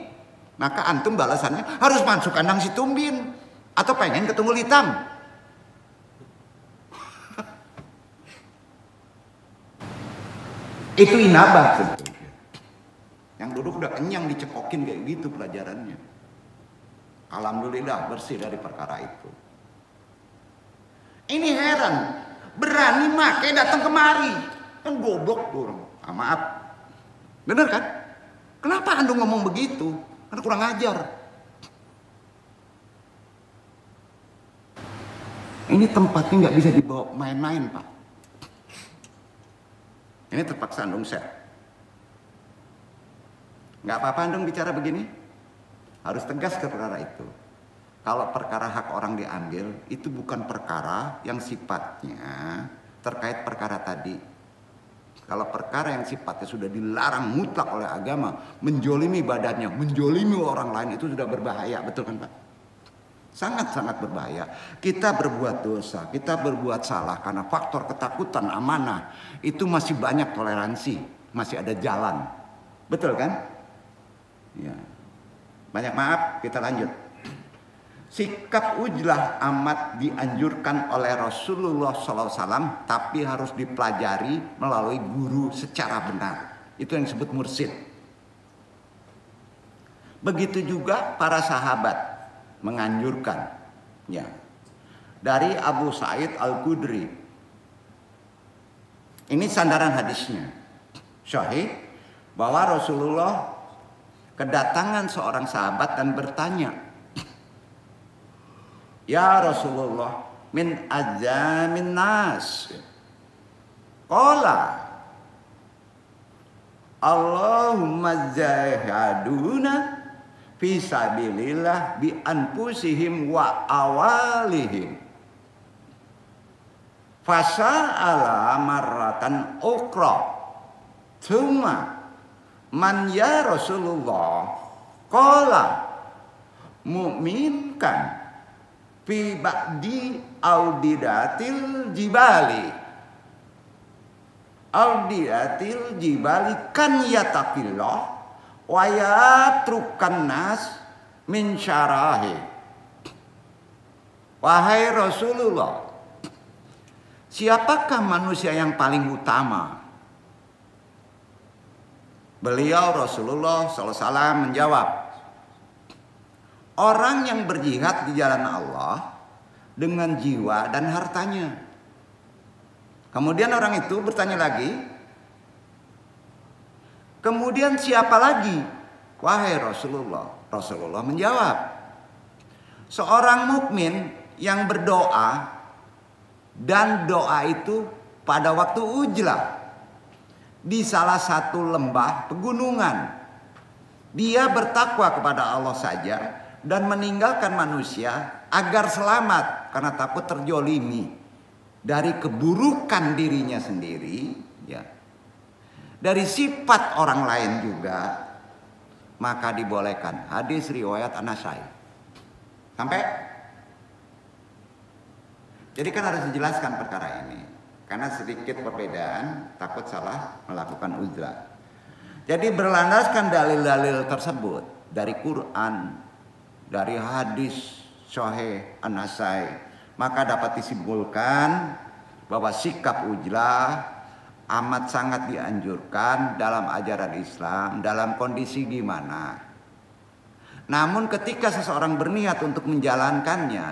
maka antum balasannya harus masuk kandang si tumbin atau pengen ke tunggul hitam. Itu inabah sebetulnya. Yang duduk udah kenyang dicekokin kayak gitu pelajarannya. Alhamdulillah bersih dari perkara itu. Ini heran, berani make datang kemari. Kan goblok tuh orang. Ah, maaf. Bener kan? Kenapa Anda ngomong begitu? Karena kurang ajar. Ini tempatnya nggak bisa dibawa main-main, Pak. Ini terpaksa Andung share. Nggak apa-apa Andung bicara begini. Harus tegas ke perkara itu. Kalau perkara hak orang diambil, itu bukan perkara yang sifatnya terkait perkara tadi. Kalau perkara yang sifatnya sudah dilarang mutlak oleh agama, menjolimi badannya, menjolimi orang lain, itu sudah berbahaya. Betul kan Pak? Sangat-sangat berbahaya. Kita berbuat dosa, kita berbuat salah karena faktor ketakutan, amanah. Itu masih banyak toleransi, masih ada jalan. Betul kan? Ya. Banyak maaf, kita lanjut. Sikap ujlah amat dianjurkan oleh Rasulullah SAW, tapi harus dipelajari melalui guru secara benar. Itu yang disebut mursyid. Begitu juga para sahabat menganjurkan, ya. Dari Abu Sa'id Al-Khudri, ini sandaran hadisnya, syahid bahwa Rasulullah kedatangan seorang sahabat dan bertanya, ya Rasulullah, min ajamin nas, qala Allahumma zahaduna fisabilillah bi anfusihim wa awalihim. Fasa'ala marratan ukra. Thumma man ya Rasulullah qala mu'minkan fi ba'di audidatil jibali. Audidatil jibali kan yataqillah wa yatrukan nas min syarahi. Wahai Rasulullah, siapakah manusia yang paling utama? Beliau Rasulullah SAW menjawab, orang yang berjihad di jalan Allah dengan jiwa dan hartanya. Kemudian orang itu bertanya lagi, kemudian siapa lagi? Wahai Rasulullah. Rasulullah menjawab, seorang mukmin yang berdoa, dan doa itu pada waktu ujlah di salah satu lembah pegunungan. Dia bertakwa kepada Allah saja dan meninggalkan manusia agar selamat karena takut terjolimi dari keburukan dirinya sendiri, ya, dari sifat orang lain juga, maka dibolehkan. Hadis riwayat An-Nasai. Sampai? Jadi kan harus dijelaskan perkara ini, karena sedikit perbedaan, takut salah melakukan uzlah. Jadi berlandaskan dalil-dalil tersebut dari Quran, dari hadis Sahih An-Nasai, maka dapat disimpulkan bahwa sikap ujlah amat sangat dianjurkan dalam ajaran Islam dalam kondisi gimana. Namun ketika seseorang berniat untuk menjalankannya,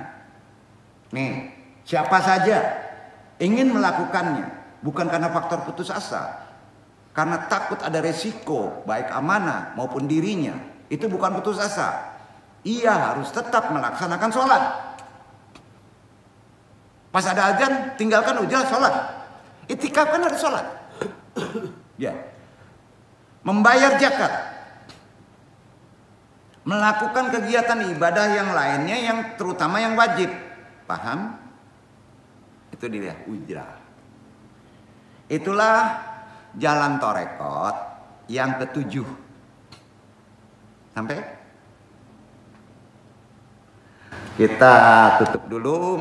nih, siapa saja ingin melakukannya, bukan karena faktor putus asa, karena takut ada resiko baik amanah maupun dirinya, itu bukan putus asa. Ia harus tetap melaksanakan sholat. Pas ada azan, tinggalkan ujlah sholat. Itikaf kan harus sholat. Ya. Membayar zakat. Melakukan kegiatan ibadah yang lainnya yang terutama yang wajib. Paham? Itu dia ujrah. Itulah jalan torekot yang ketujuh. Sampai? Kita tutup dulu.